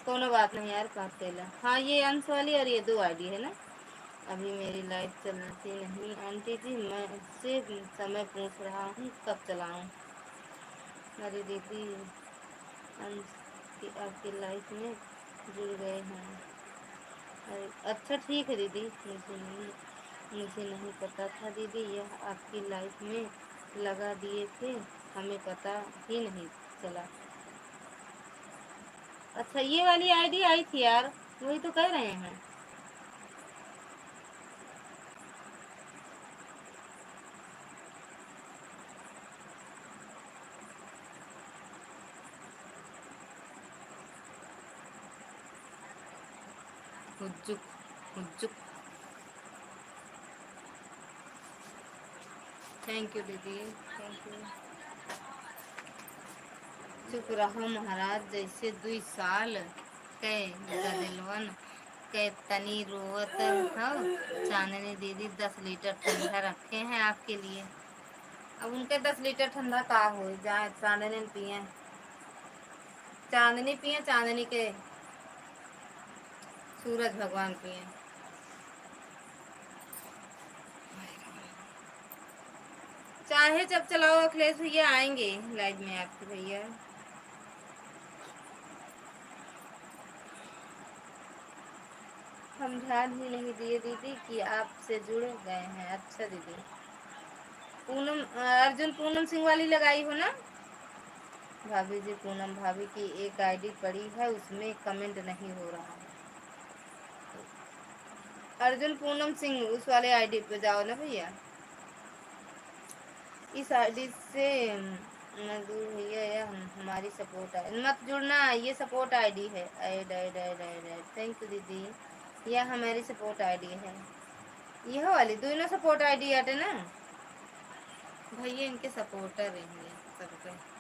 A: कोनो बात नहीं यार, बात कैला। हाँ ये अंश वाली और ये 2 आईडी है ना। अभी मेरी लाइफ चलती नहीं आंटी जी, मैं उससे समय पूछ रहा हूँ कब चलाऊँ। अरे दीदी अंश की आपकी लाइफ में जुड़ गए हैं। अरे अच्छा ठीक है दीदी, मुझे नहीं पता था दीदी, यह आपकी लाइफ में लगा दिए थे, हमें पता ही नहीं चला। अच्छा ये वाली आईडी आई थी यार, वही तो कह रहे हैं। हुज्जुक हुज्जुक। थैंक यू दीदी, थैंक यू। चुप रहो महाराज, जैसे 2 साल कै गदलवन कै तनी रोवत हो। चांदनी दीदी 10 लीटर ठंडा रखे हैं आपके लिए। अब उनके 10 लीटर ठंडा का हो जाए, चांदनी पिए, चांदनी पिए, चांदनी के सूरज भगवान पिए। चाहे जब चलाओ अखिलेश भैया आएंगे लाइव में आपके भैया। हम ध्यान ही नहीं दिए दीदी कि आपसे जुड़ गए हैं। अच्छा दीदी, पूनम अर्जुन पूनम सिंह वाली लगाई हो ना। भाभी जी, पूनम भाभी की एक आईडी पड़ी है, उसमें कमेंट नहीं हो रहा है। अर्जुन पूनम सिंह उस वाले आईडी पे जाओ ना भैया। इस आईडी से दूर भैया, यह हमारी सपोर्ट है, मत जुड़ना, ये सपोर्ट आईडी है। Ed Ed Ed Ed Ed, thank you दीदी, यह हमारी सपोर्ट आईडी है। यह वाली दोनों सपोर्ट आईडी आते ना भैया, इनके सपोर्टर रहेंगे सबके।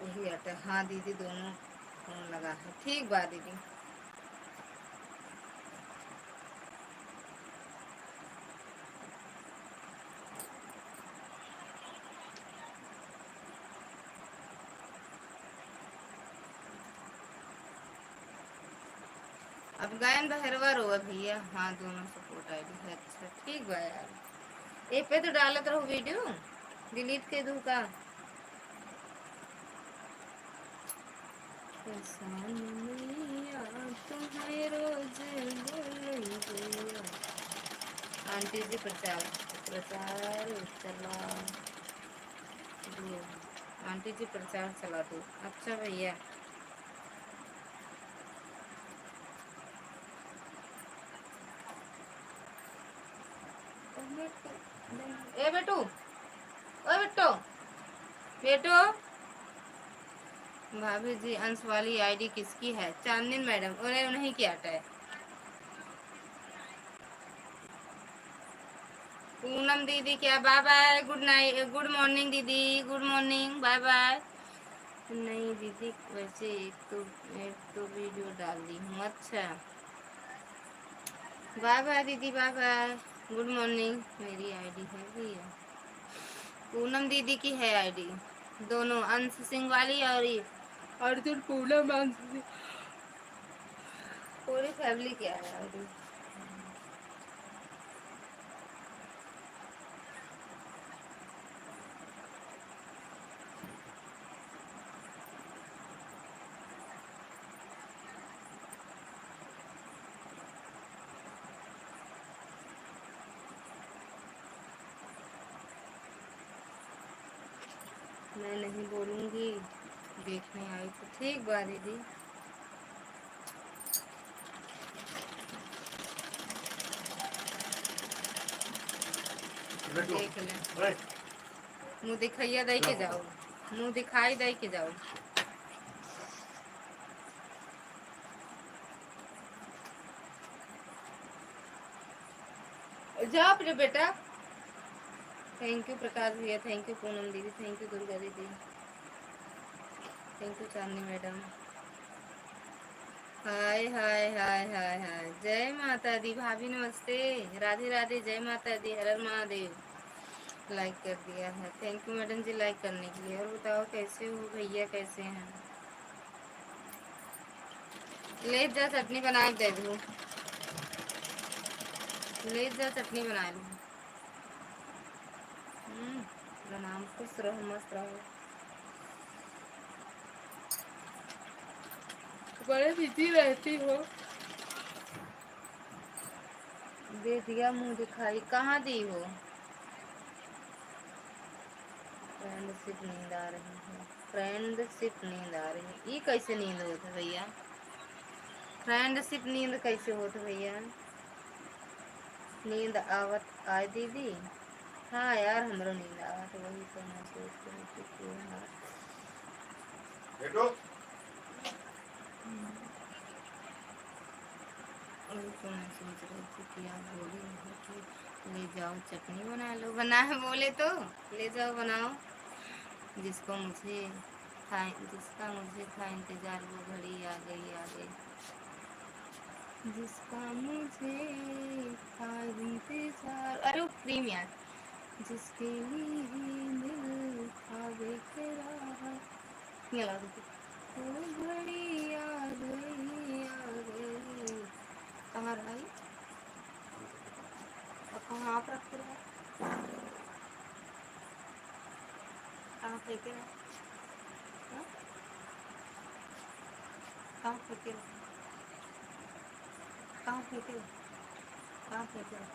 A: वही आता है। हाँ दीदी, दोनों फोन लगा है, ठीक बात दीदी। अब गायन बहरवा रो भैया। हाँ दोनों सपोर्ट आईडी है। अच्छा ठीक बा यार, एक पे तो डालत रहो वीडियो, डिलीट के दू का। तुम्हें रोज आंटी जी प्रचार प्रचार चला दो, आंटी जी प्रचार चला दो। अच्छा भैया, ए बेटू, ओ बेटो, बेटो भाभी जी अंश वाली आईडी किसकी है? चांदनी मैडम, उन्हें उन्हीं की आटा है। पूनम दीदी क्या, बाय बाय, गुड नाइट, गुड मॉर्निंग दीदी, गुड मॉर्निंग, बाय बाय। नहीं दीदी, वैसे एक तो वीडियो डाल दी हूँ। अच्छा, बाय बाय दीदी, बाय बाय, गुड मॉर्निंग। मेरी आईडी है भैया, पूनम दीदी की है आईडी, दोनों, अंश सिंह वाली और ये अर्जुन पूनम अंश सिंह, पूरी फैमिली की है आईडी। मैं नहीं बोलूँगी, देखने आई तो ठीक बा दीदी। देख ले, मुँह दिखाइया दे के जाओ, मुँह दिखाई दे के जाओ। जा अपने बेटा। थैंक यू प्रकाश भैया, थैंक यू पूनम दीदी, थैंक यू दुर्गा दीदी, थैंक यू चांदनी मैडम। हाय हाय हाय हाय हाय, जय माता दी भाभी, नमस्ते, राधे राधे, जय माता दी, हर हर महादेव। लाइक कर दिया है, thank you madam ji like करने के लिए। और बताओ कैसे हो भैया, कैसे हैं? ले जा चटनी बना के दे दूँ, ले जा चटनी बना लूँ। प्रणाम, खुश रहो, मस्त रहो। बड़े बिजी रहती हो। दे दिया मुंह दिखाई, कहाँ दी हो? फ्रेंडशिप नींद आ रही है, फ्रेंडशिप नींद आ रही है, ये कैसे नींद होता भैया? फ्रेंडशिप नींद कैसे होता भैया? नींद आवत आए दीदी? हाँ यार, हमरो नींद आवत, वही तो मैं सोच रही थी कि यार वही तो मैं सोच रही थी कि आप बोली हो कि ले जाओ चटनी बना लो, बना है बोले तो ले जाओ बनाओ। जिसका मुझे था इंतजार, वो घड़ी आ गई, आ गई। जिसका मुझे था इंतजार, अरे वो क्रीम यार, जिसके लिए दिल था बेकरार, ये ला दो। वो घड़ी आ गई, आ गई। कहाँ रही? और कहाँ आप रख रहे हैं? कहाँ फेंके रहे? हाँ? कहाँ फेंके रहे? कहाँ फेंके रहे? कहाँ फेंके रहे?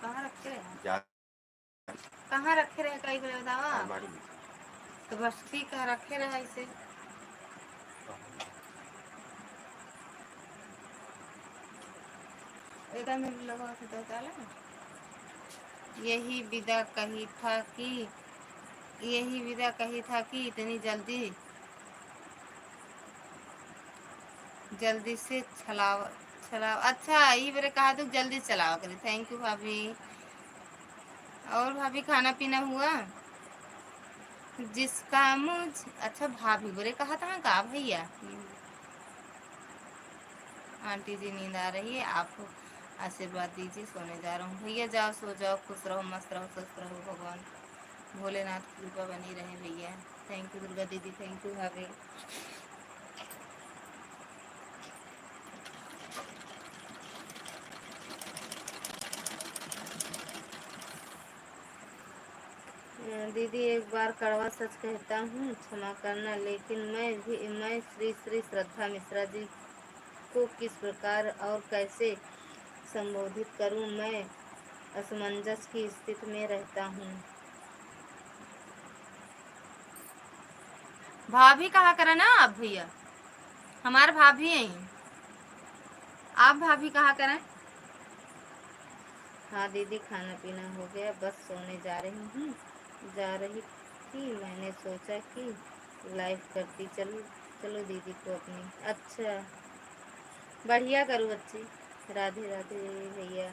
A: कहाँ रखे रहे? कहाँ रखे रहे कई बार बतावा। तो बस ठीक है, रखे रहे इसे। एक मिनट लगा के तो चला। यही विदा कही था कि यही विदा कही था कि इतनी जल्दी जल्दी से छलाव छलाव। अच्छा, ये मेरे कहा तो जल्दी चलावा करे। थैंक यू भाभी। और भाभी खाना पीना हुआ? जिसका मुझ, अच्छा भाभी बोले कहा था का भैया। आंटी जी नींद आ रही है, आप आशीर्वाद दीजिए, सोने जा रहा हूँ। भैया जाओ, सो जाओ, खुश रहो, मस्त रहो, स्वस्थ रहो, भगवान भोलेनाथ की कृपा बनी रहे भैया। थैंक यू दुर्गा दीदी, थैंक यू भाभी। दीदी एक बार कड़वा सच कहता हूँ, क्षमा करना, लेकिन मैं श्री श्री श्रद्धा मिश्रा जी को किस प्रकार और कैसे संबोधित करूँ? मैं असमंजस की स्थिति में रहता हूँ। भाभी कहा करा ना आप भैया, हमारे भाभी हैं, आप भाभी कहा करें। हाँ दीदी, खाना पीना हो गया, बस सोने जा रही हूँ, जा रही कि मैंने सोचा कि लाइव करती, चलो चलो दीदी को अपनी। अच्छा, बढ़िया करो बच्ची। राधे राधे भैया,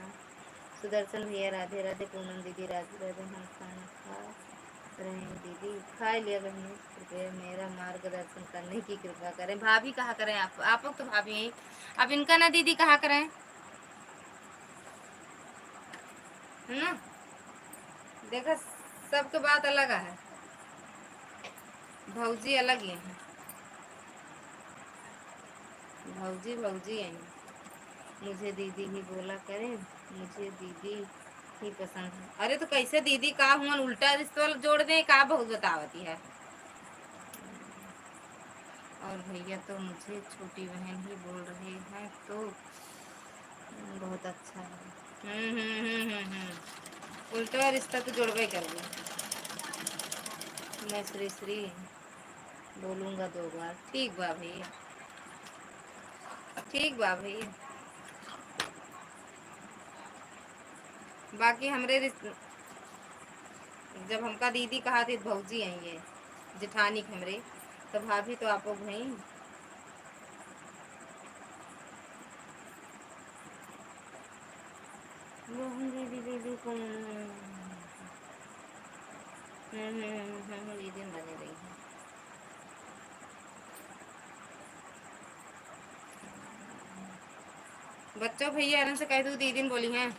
A: सुदर्शन भैया राधे राधे, पूनम दीदी राधे राधे। हम खाना खा रहे हैं दीदी। खा लिया बहनों, कृपया मेरा मार्गदर्शन करने की कृपा करें। भाभी कहा करें आप लोग तो भाभी हैं। अब इनका ना दीदी कहा करें, है ना। देखा, सबके बात अलग है, भौजी अलग ही है। भौजी भौजी हैं। मुझे दीदी ही बोला करें, मुझे दीदी ही पसंद है। अरे तो कैसे दीदी का हुआ, उल्टा रिश्ता जोड़ दें का, बहुत बतावती है। और भैया तो मुझे छोटी बहन ही बोल रहे हैं, तो बहुत अच्छा है। उल्टा रिश्ता तो जोड़बे कर दिया। मैं श्री श्री बोलूँगा 2 बार। ठीक बा भैया, ठीक बा भैया। बाकी हमरे जब हमका दीदी कहा थी, भौजी हैं ये जेठानी हमरे, तो भाभी तो आप लोग भाई। दीदी दीदी को दीदी बने रही है। बच्चों भैया आराम से कह दो दीदी बोली हैं।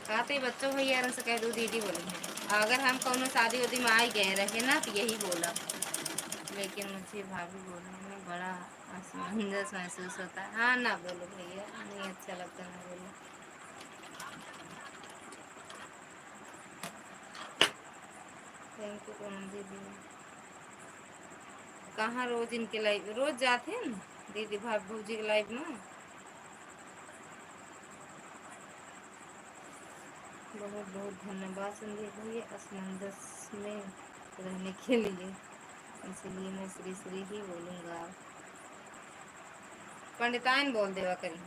A: कहते बच्चों भैया आराम से कह दो दीदी बोली हैं। अगर हम कौनो शादी वादी में आ गए रहे ना तो यही बोला, लेकिन मुझे भाभी बोलने में बड़ा असमंजस महसूस होता है। हाँ ना बोलो भैया, नहीं अच्छा लगता ना बोलो। थैंक यू पूनम दीदी। कहाँ रोज इनके लाइव रोज जाते हैं दीदी भाभी भौजी के लाइव में। बहुत बहुत धन्यवाद संदीप भैया असमंजस में रहने के लिए, इसलिए मैं श्री श्री ही बोलूँगा। पंडिताइन बोल देवा करी।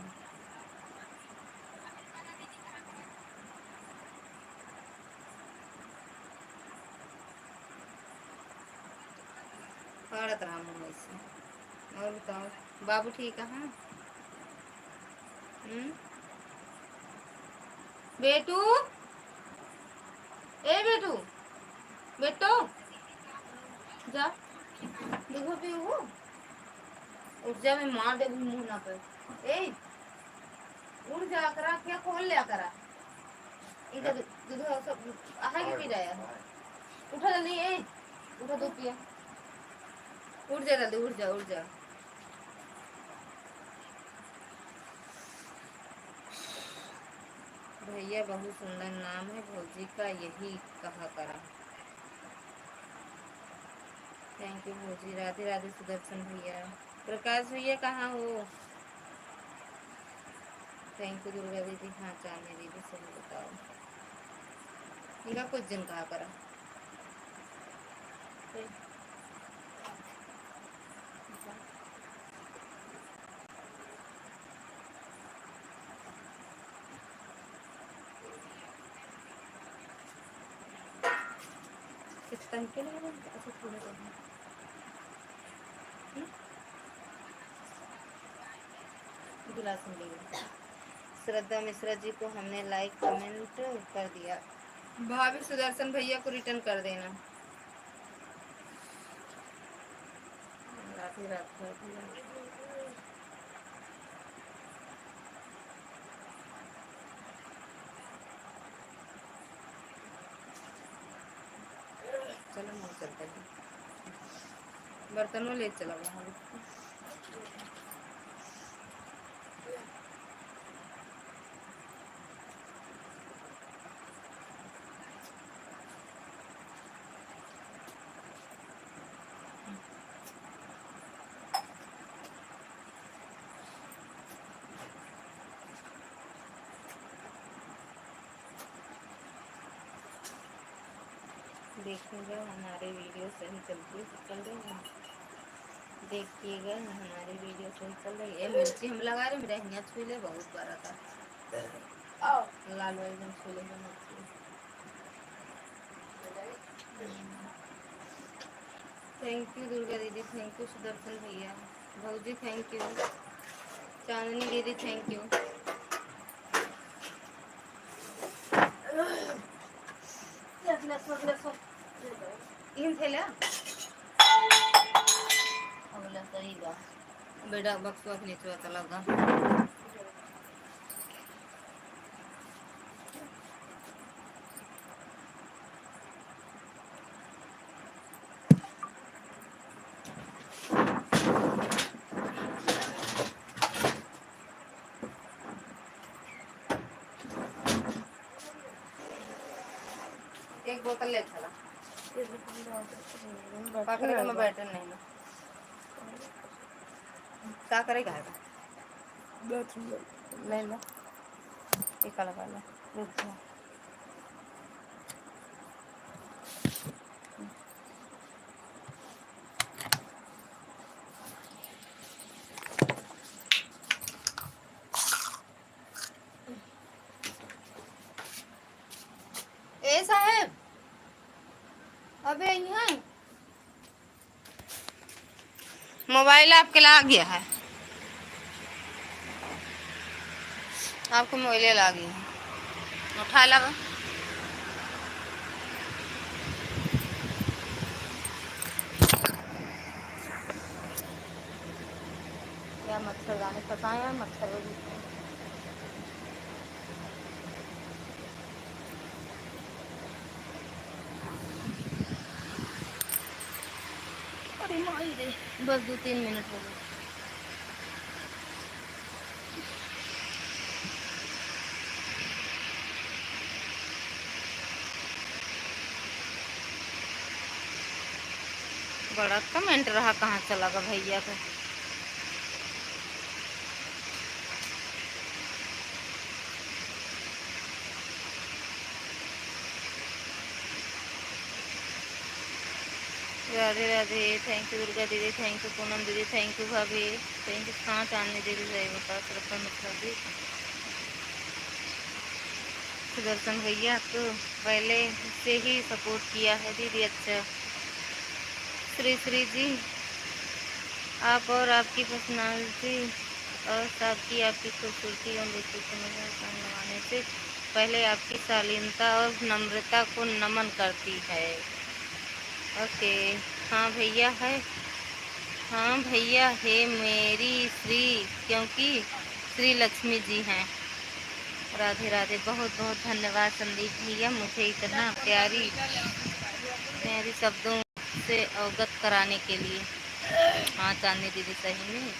A: पढ़त रहा हूँ वैसे। और बताओ बाबू ठीक है? हाँ बेटू, ए बेटू, बेटो जा, देखो भी वो उठ जा, मैं मार दे मुंह ना पे। ए उठ जा करा, क्या खोल लिया करा, इधर दूध सब आहे के पी रहा है। उठा जल्दी, ए उठा दूध पिया, उठ जा जल्दी, उठ जा उठ जा। भैया बहुत सुंदर नाम है भौजी का, यही कहा करा। थैंक यू भौजी। राधे राधे सुदर्शन भैया। प्रकाश भैया कहाँ हो? थैंक यू दुर्गा दीदी। हाँ चांदी दीदी सही बताओ, इनका कुछ दिन कहा करा। कितना के लिए अच्छा थोड़ा गिलास में ले। श्रद्धा मिश्रा जी को हमने लाइक कमेंट कर दिया। भाभी सुदर्शन भैया को रिटर्न कर देना। रात ही रात कर दिया। चलो मैं चलता है, बर्तनों ले चला वहाँ। देखिएगा हमारे वीडियो सही चल रही है, देखिएगा हमारे वीडियो सही चल रही है। मिर्ची हम लगा रहे, मेरा यहाँ छू ले बहुत बड़ा था, लाल वाली छू ले मिर्ची। थैंक यू दुर्गा दीदी, थैंक यू सुदर्शन भैया, भाऊजी थैंक यू, चांदनी दीदी थैंक यू। बेटा बक्सवा के नीचे लगा। एक बोतल ले चला, करेगा मैं बैठन नहीं ना क्या करेगा है ले लो टीका लगा लो रुक जा। ए साहब अबे यहाँ मोबाइल आपके ला गया है, आपको मोबाइल ला गया है, उठा लगा। क्या मच्छरदानी फंसाए हैं, मच्छर वजह से। अरे माई रे, बस 2-3 मिनट हो गए। बड़ा कमेंट रहा, कहाँ चला गया भैया का। राधे राधे, थैंक यू दुर्गा दीदी, थैंक यू पूनम दीदी, थैंक यू भाभी, थैंक यू। कहाँ चांदनी दीदी सही बता श्रद्धा मिश्रा जी, सुदर्शन भैया तो पहले से ही सपोर्ट किया है दीदी। अच्छा श्री श्री जी, आप और आपकी पर्सनालिटी और सबकी आपकी खूबसूरती और व्यक्तित्व में लगाने से पहले आपकी शालीनता और नम्रता को नमन करती है। ओके हाँ भैया है, हाँ भैया है मेरी श्री, क्योंकि श्री लक्ष्मी जी हैं। राधे राधे, बहुत बहुत धन्यवाद संदीप भैया मुझे इतना प्यारी प्यारी शब्दों से अवगत कराने के लिए। हाँ चांदनी दीदी सही में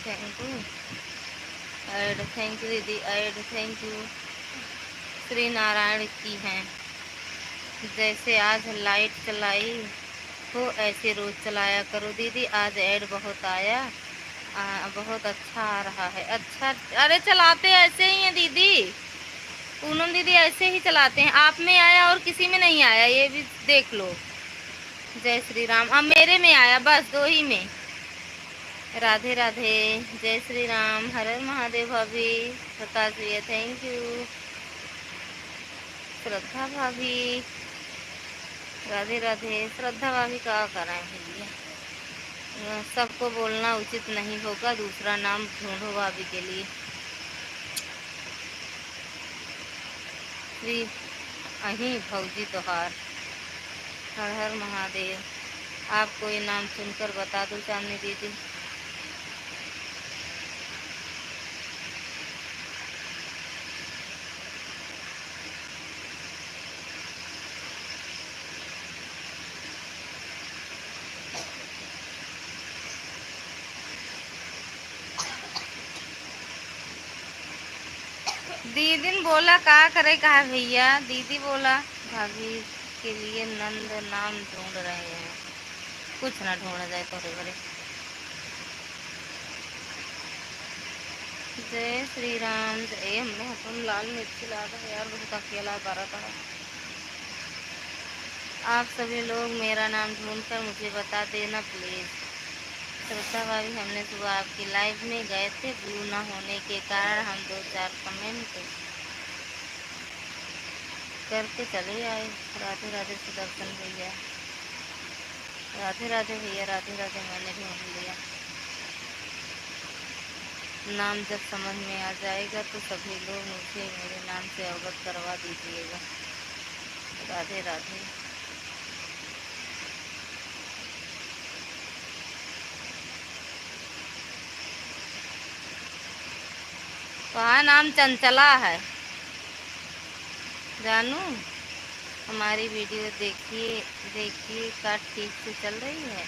A: थैंक यू ऐड, थैंक यू दीदी ऐड, थैंक यू। श्री नारायण की हैं, जैसे आज लाइट चलाई हो ऐसे रोज चलाया करो दीदी, आज ऐड बहुत आया बहुत अच्छा आ रहा है। अच्छा अरे चलाते ऐसे ही हैं दीदी, पूनम दीदी ऐसे ही चलाते हैं, आप में आया और किसी में नहीं आया, ये भी देख लो। जय श्री राम, अब मेरे में आया बस 2 ही में। राधे राधे, जय श्री राम, हर हर महादेव भाभी, प्रकाश भैया थैंक यू, श्रद्धा भाभी राधे राधे। श्रद्धा भाभी क्या करें भैया, सबको बोलना उचित नहीं होगा, दूसरा नाम ढूंढो भाभी के लिए। श्री अहीं भौजी तोहार, हर हर महादेव। आपको ये नाम सुनकर बता दो चांदनी दीदी, दीदी ने बोला का करे कहा भैया, दीदी बोला भाभी के लिए नंद नाम ढूंढ रहे हैं, कुछ ना ढूंढा जाए थोड़े बड़े। जय श्री राम, जय हमने हम लाल मिर्ची ला रहे यार, बहुत अकेला 12 का। आप सभी लोग मेरा नाम ढूंढकर मुझे बता देना प्लीज़। श्रद्धा भाभी हमने सुबह आपकी लाइव में गए थे, व्यू ना होने के कारण हम 2-4 कमेंट करके चले आए। राधे राधे सुदर्शन भैया, राधे राधे भैया, राधे राधे। मैंने ढूंढ लिया। नाम जब समझ में आ जाएगा तो सभी लोग मुझे मेरे नाम से अवगत करवा दीजिएगा। राधे राधे। वहाँ नाम चंचला है। जानू, हमारी वीडियो देखिए देखिए का ठीक से चल रही है।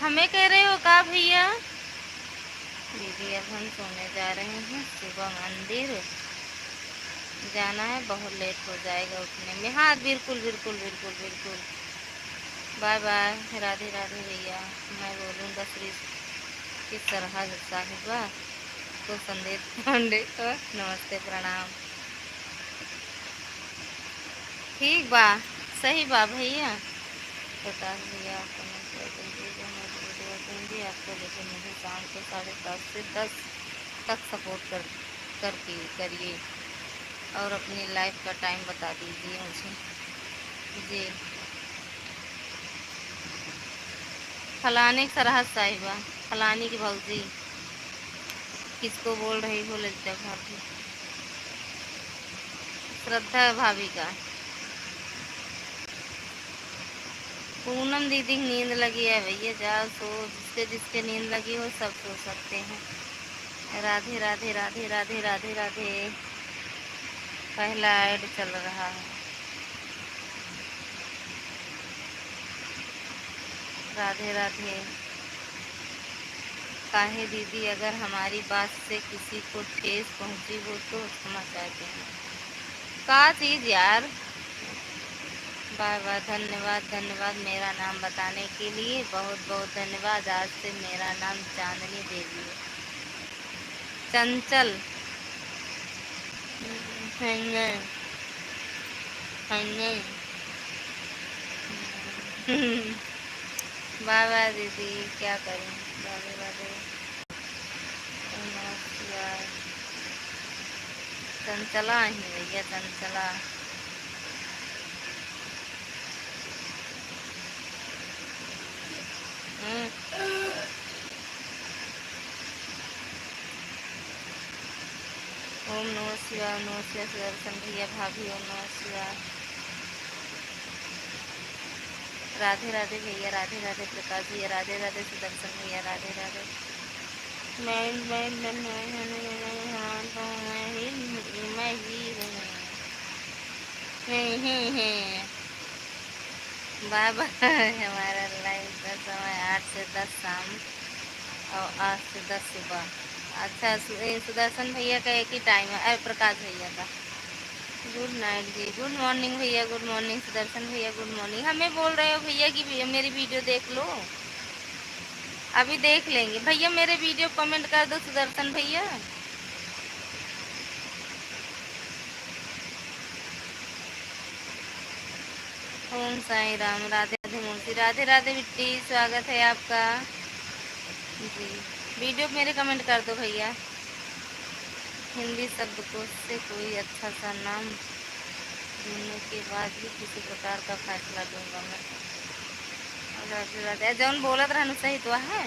A: हमें कह रहे हो का भैया? दीदी अब हम सोने जा रहे हैं। सुबह मंदिर जाना है, बहुत लेट हो जाएगा उठने में। हाँ बिल्कुल बिल्कुल बिल्कुल बिल्कुल। बाय बाय। राधे राधे भैया। मैं बोलूँगा श्री किस तरह साहिबा को संदेश पांडे को नमस्ते प्रणाम। ठीक बा, सही बा भैया। प्रकाश भैया आप कमेंट कर दीजिएगा, मैं वीडियो दूँगी आपको, लेकिन मुझे शाम को 7:30 से 10 तक सपोर्ट करिए और अपनी लाइफ का टाइम बता दीजिए मुझे। जी। फलाने सरहद साहिबा, फलानी की भौजी। किसको बोल रही हो? लज्जा भाभी, श्रद्धा भाभी का। पूनम दीदी की नींद लगी है भैया, जाओ सो। जिसके जिसके नींद लगी हो सब सो सकते हैं। राधे राधे राधे राधे राधे राधे। पहला ऐड चल रहा है। राधे राधे। काहे दीदी, अगर हमारी बात से किसी को ठेस पहुंची हो तो क्षमा चाहते हैं। का चीज़ यार? बाय बाय। धन्यवाद धन्यवाद मेरा नाम बताने के लिए, बहुत बहुत धन्यवाद। आज से मेरा नाम चांदनी देवी है। चंचल है। बाय बाय दीदी, क्या करूं। राधे राधे। नमस्कार। चंचला ही भैया, चंचला। ओम नमः शिवाय, ओम नमः शिवाय। सुदर्शन भैया, भाभी, ओम नमः शिवाय। राधे राधे भैया, राधे राधे प्रकाश भैया, राधे राधे सुदर्शन भैया, राधे राधे। मैं ही हूँ। बाय बाय। हमारा लाइव का समय 8 से 10 शाम और 8 से 10 सुबह। अच्छा, सुदर्शन भैया का एक ही टाइम है। अरे प्रकाश भैया का। गुड नाइट जी, गुड मॉर्निंग भैया, गुड मॉर्निंग सुदर्शन भैया, गुड मॉर्निंग। हमें बोल रहे हो भैया कि भैया मेरी वीडियो देख लो। अभी देख लेंगे भैया, मेरे वीडियो कमेंट कर दो सुदर्शन भैया। ओम साई राम। राधे राधे मूर्ति। राधे राधे बिट्टी, स्वागत है आपका जी। वीडियो मेरे कमेंट कर दो भैया। हिंदी शब्दकोश से कोई अच्छा सा नाम ढूंढने के बाद भी किसी प्रकार का फैसला दूंगा मैं। राधे राधे। जौन बोलत रहनु सही तो है।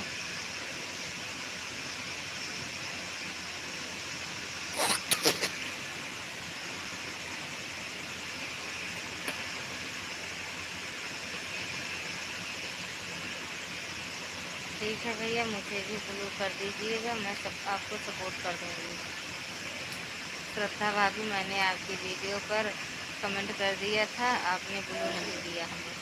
A: ठीक है भैया, मुझे भी ब्लू कर दीजिएगा, मैं सब आपको सपोर्ट कर दूँगी। श्रद्धा भाभी, मैंने आपकी वीडियो पर कमेंट कर दिया था, आपने ब्लू नहीं दिया हमें।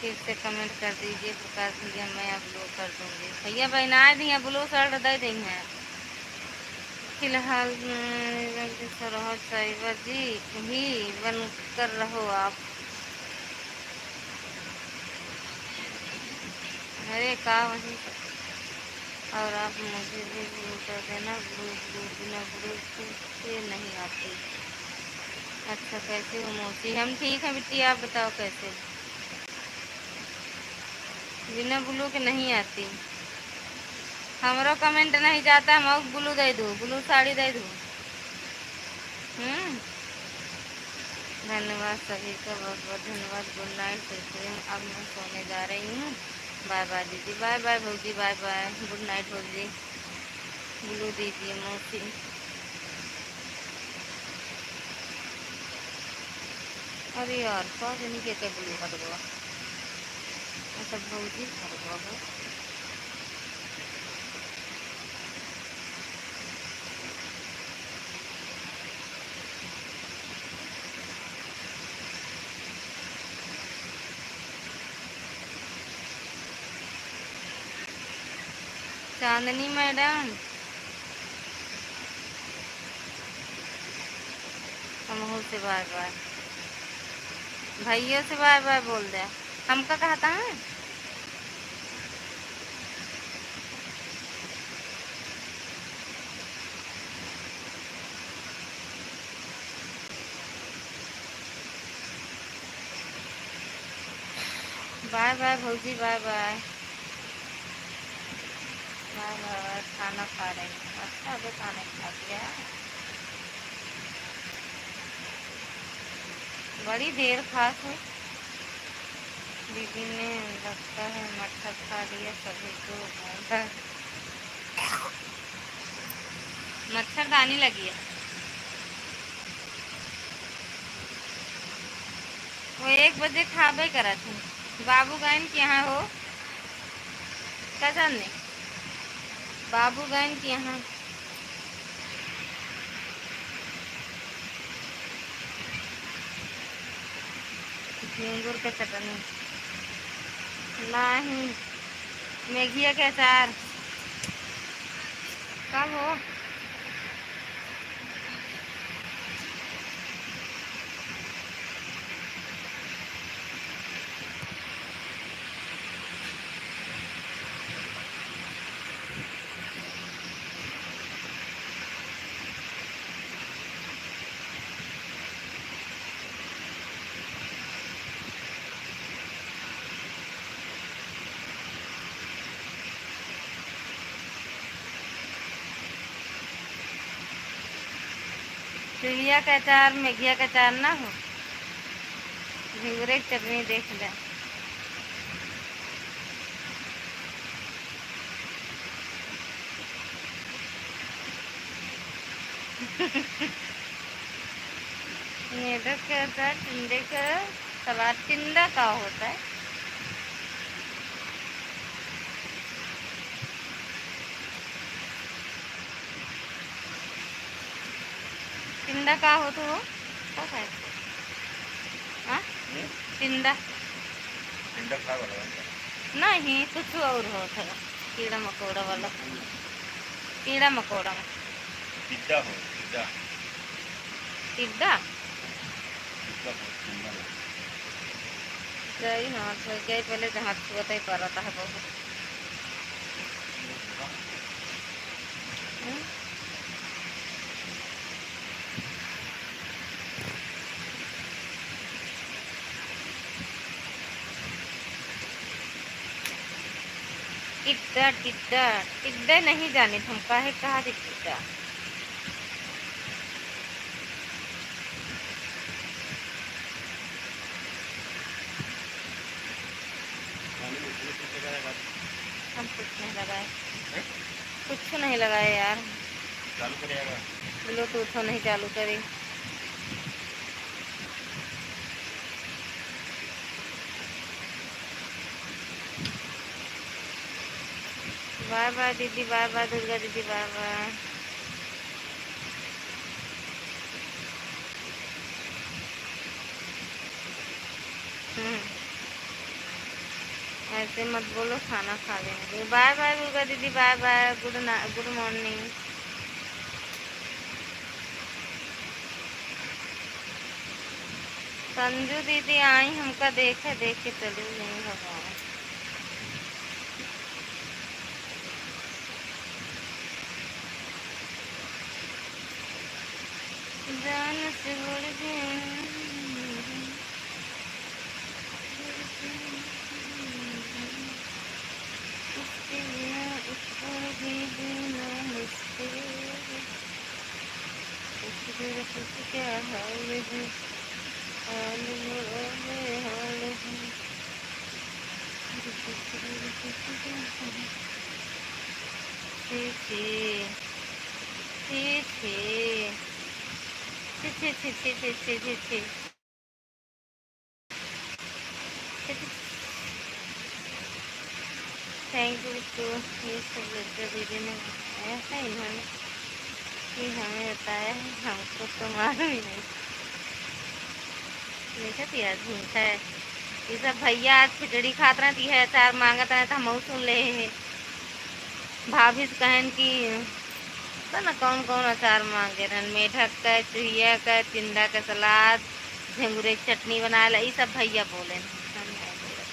A: फिर से कमेंट कर दीजिए प्रकाश भैया, मैं अब ब्लू कर दूँगी। भैया बहना दिया ब्लू शर्ट दे दी हैं। फिलहाल सरहद साहिबा जी ही बन कर रहो आप। अरे का वही, और आप मुझे भी ब्लू कर देना। ब्लू ब्लू बिना ब्लू के नहीं आती। अच्छा, कैसे हो मौसी? हम ठीक हैं बिट्टी, आप बताओ कैसे? बिना ब्लू के नहीं आती। हमारा कमेंट नहीं जाता, हम ब्लू दे दूँ, ब्लू साड़ी दे दूँ। हम्म, धन्यवाद सभी का, बहुत बहुत धन्यवाद। गुड नाइट, अब मैं सोने जा रही हूँ। बाय बाय दीदी, बाय बाय भौजी, बाय बाय, गुड नाइट भौजी, ब्लू दीजिए मौसी। अरे यार क्या नहीं के ब्लू हट गया, अच्छा भौजी हट गया हो। चांदनी मैडम, हमहू से बाय बाय, भैया से बाय बाय बोल दे, हमका कहता है। बाय बाय भौजी, बाय बाय, बाय बाय। खाना खा रही हूँ, अच्छा अभी खाना खा लिया, बड़ी देर खास है। दीदी ने लगता है मट्ठा खा लिया, सभी को मच्छरदानी लगी है। वो 1 बजे खाबे करा थे, बाबू गैन के यहाँ हो, क्या जानने, बाबू गैन के यहाँ। झींगुर के चटनी नहीं, मेघिया के अचार कब हो। चिड़िया का अचार, मेघिया का अचार ना हो, झींगुरे की चटनी देख ले। मेढक का अचार, टिंडे का सलाद, टिंडा का होता है। टिंडा का हो तो वो क्या खाए, हाँ टिंडा नहीं, कुछ और होता है, कीड़ा मकोड़ा वाला, कीड़ा मकोड़ा में टिड्डा हो, टिड्डा, टिड्डा गई ना, गई पहले जहाँ छुआ ही कर रहा है बहुत। टिड्डा टिड्डा टिड्डा नहीं जाने तुम काहे कहा थे टिड्डा। हम कुछ नहीं लगाए, कुछ नहीं लगाए यार, चालू करेगा ब्लूटूथ नहीं चालू करे। बाय बाय दीदी, बाय बाय दुर्गा दीदी, बाय बाय। ऐसे मत बोलो, खाना खा लेंगे। बाय बाय दुर्गा दीदी, बाय बाय, गुड मॉर्निंग। संजू दीदी आई, हमका देखे देखे चलू नहीं भगवान। जान से बढ़ गया, उसके बिना उसको भी जीना मुश्किल। थैंक यू टू ये सब लज्जा दीदी ने बताया है इन्होंने कि हमें बताया है, हमको तो मालूम ही नहीं। मीठा पियाज मीठा है ये सब भैया आज खिचड़ी खात रहती है अचार मांगत रहे तो हम सुन ले है भाभी से कहन की तो ना कौन कौन अचार मांगे रहन मेढक का चुहिया का टिंडा का सलाद झिंगुरे की चटनी बना ला ये सब भैया बोले हम नहीं बोले।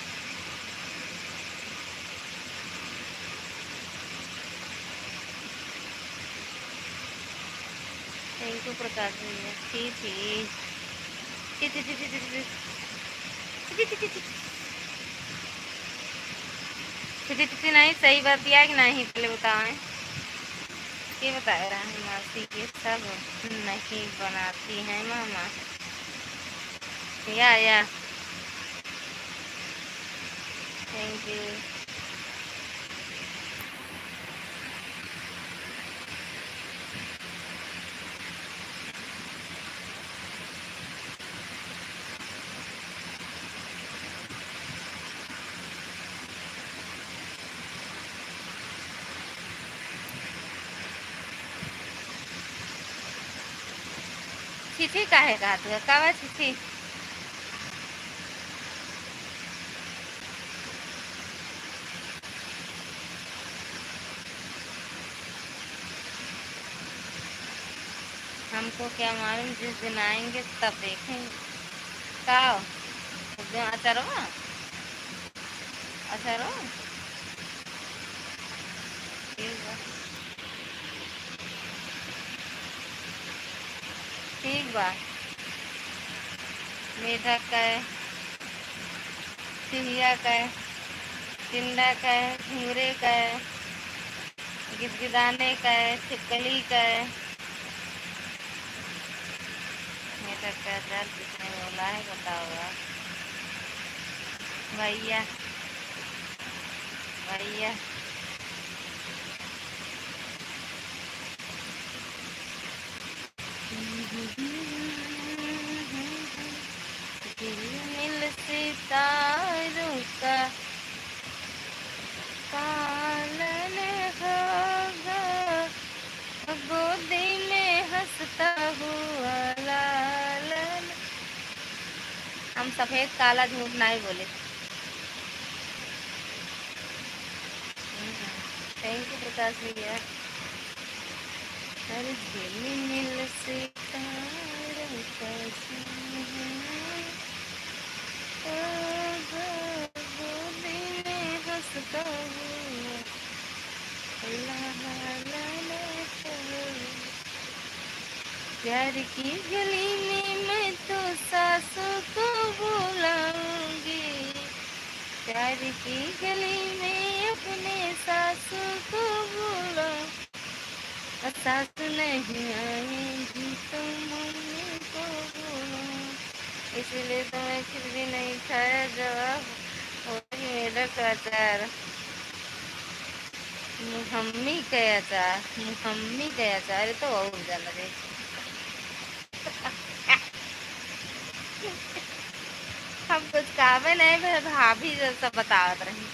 A: थैंक यू प्रकाश भैया नहीं सही बात दिया कि नहीं पहले बताएं ये बताया रहा है मासी ये सब नहीं बनाती हैं मामा या थैंक यू छिछी काहे कहा तू कावा छिछी हमको क्या मालूम जिस दिन आएंगे तब देखेंगे का अचारवा ठीक बा मीठा का है चिड़िया का है टिंडा का है झिंगुरे का है गिदगिदाने का है छिपकली का है मीठा का अचार किसने बोला है बताओ आप भैया भैया मिल सितारों का पालन होगा गोदी में हंसता हुआ लालन हम सफेद काला झूठ नहीं बोले। थैंक यू प्रकाश भैया हर झिल मिल सितारों का गोदी में हंसता हुआ प्यार की गली में मैं तो सासू को बुलाऊंगी प्यार की गली में अपने सासू को बुलाऊं सासू नहीं आएगी तो मम्मी को बुलाऊं इसलिए तो मैं फिर भी नहीं खाया जवाब वही मेरा का अचार मुहम्मी के अचार तो और ज्यादा रे हम कुछ कावे नहीं भाभी जैसा बतावत रही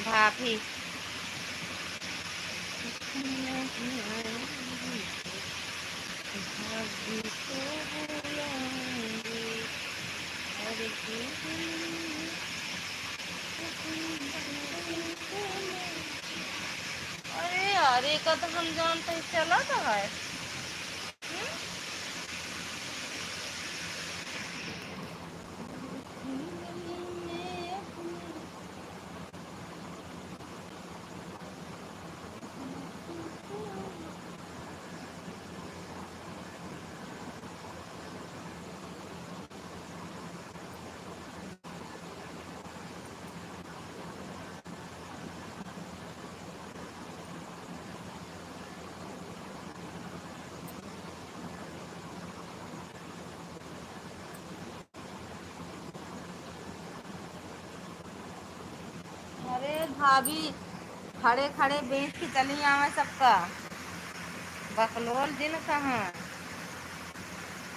A: भाभी अरे यार एक तो हम जानते चला तो है भाभी खड़े खड़े बेच के चली आवे सबका बकलोल दिन कहाँ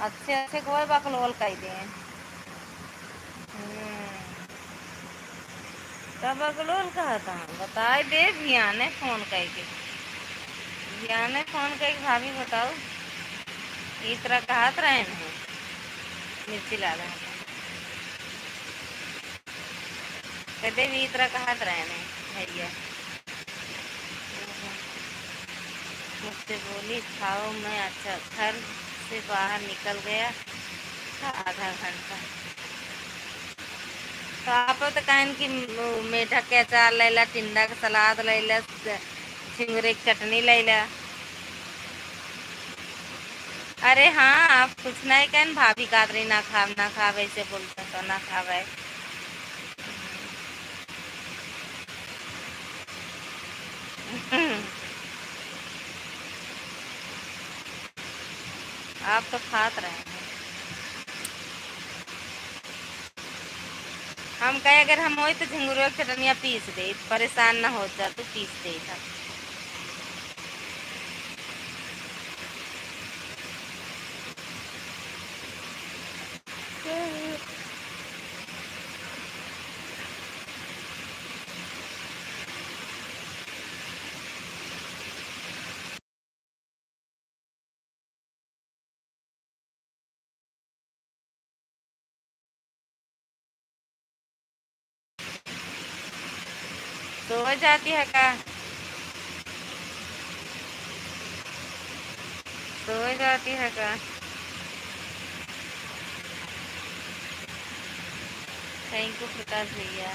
A: अच्छे अच्छे कोई बकलोल कह दे तब बकलोल कहा था बताए दे भियाने फोन करके भियाने फोन करके भाभी बताओ इस तरह कहत रहे हैं मिर्ची ला रहे हैं कहते भी इस तरह कहत रहे हैं भैया मुझसे बोली खाओ मैं अच्छा घर से बाहर निकल गया था आधा घंटा तो आप तो कहन कि मीठा के अचार लैला टिंडा का सलाद लैला झिंगुरे की चटनी लैला अरे हाँ आप कुछ नहीं कहन भाभी कादरी ना खावे ऐसे बोलते तो ना खावे आप तो खात रहे हैं हम कहे अगर हम हो तो झिंगुर की चटनिया पीस दे परेशान ना हो जा तू पीस दे तो हो जाती है का तो हो जाती है का थैंक यू प्रकाश भैया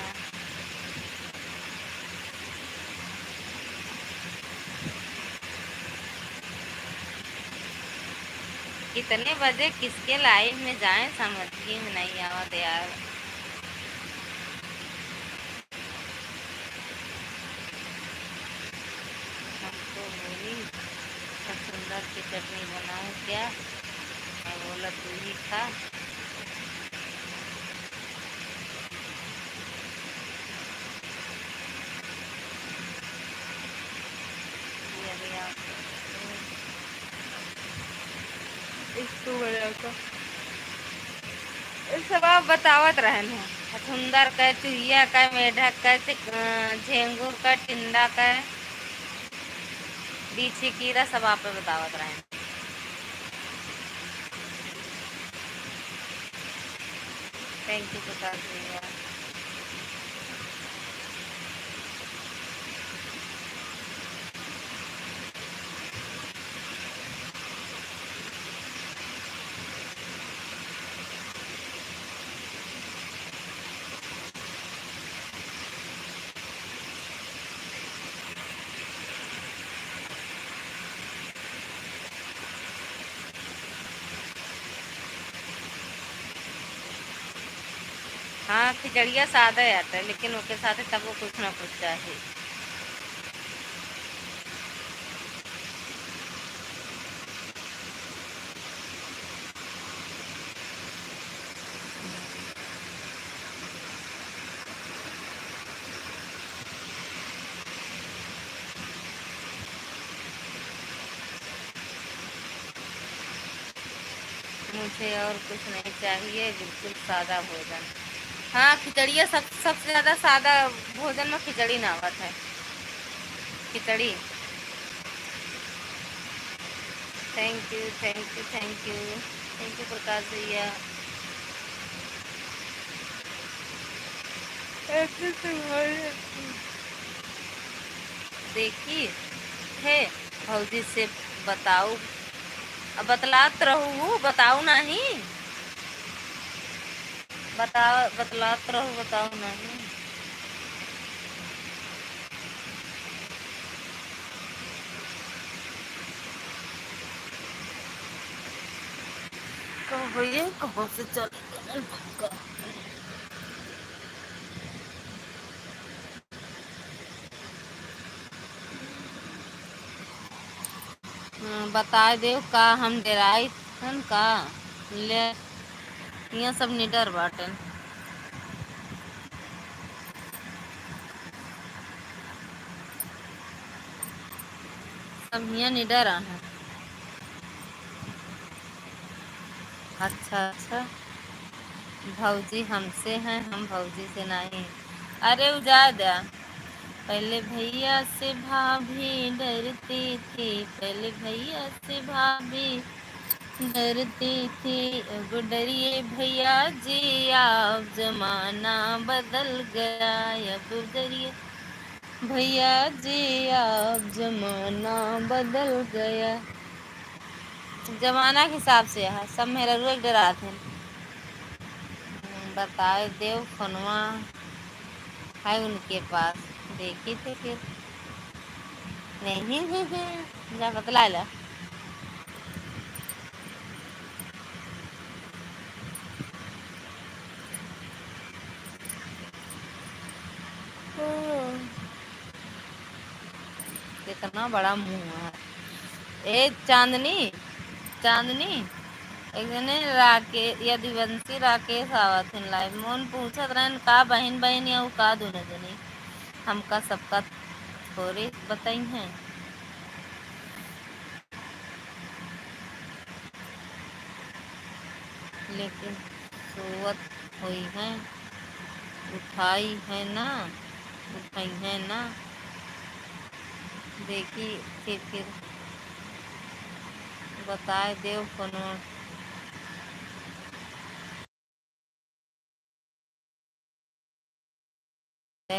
A: कितने बजे किसके लाइव में जाएं समझ में नहीं आवत यार हमको बोली सुंदर की चटनी बनाऊं क्या मैं बोला तू ही खा इसको सब आप बतावत रहन है सुंदर का चुहिया का मेढक का झेंगूर का टिंडा का बीछी कीड़ा सब आप बतावत रहन थैंक यू प्रकाश भैया हाँ खिचड़िया सादा आता है लेकिन उसके साथ तब वो कुछ ना कुछ चाहिए मुझे और कुछ नहीं चाहिए बिल्कुल सादा भोजन हाँ खिचड़िया सबसे ज़्यादा सादा भोजन में खिचड़ी नावत है खिचड़ी thank you thank you thank you thank you Prakash भैया देखी है भौजी से बताऊ अब बतलात रहू बताऊ नहीं बतलात रहू बताऊ नहीं कहो भैया कहाँ से चले बता दे का हम डेराई हन का ले यहाँ सब निडर बाटन हम यहाँ निडर हैं। अच्छा अच्छा, भौजी हमसे हैं, हम भौजी से नहीं। अरे उजा दिया। पहले भैया से भाभी डरती थी, पहले भैया से भाभी डरती थी, अब डरिए भैया जी अब जमाना बदल गया, अब डरिए भैया जी अब जमाना बदल गया। जमाना के हिसाब से है सब, मेरा रोज डरा थे। बताए देव फोनवा है उनके पास, देखी थे फिर नहीं। जा बतला ला। कितना बड़ा मुंह है। ए चांदनी, चांदनी एक दिन राके यदुवंशी राकेश आवत हिन लाइव मोन पूछत रहन का बहन बहन या का दोनों जनी, हमका सबका थोड़े बताई हैं। लेकिन सोवत हुई है, उठाई है ना, उठाई है ना। देखी फिर बताए देव कोनो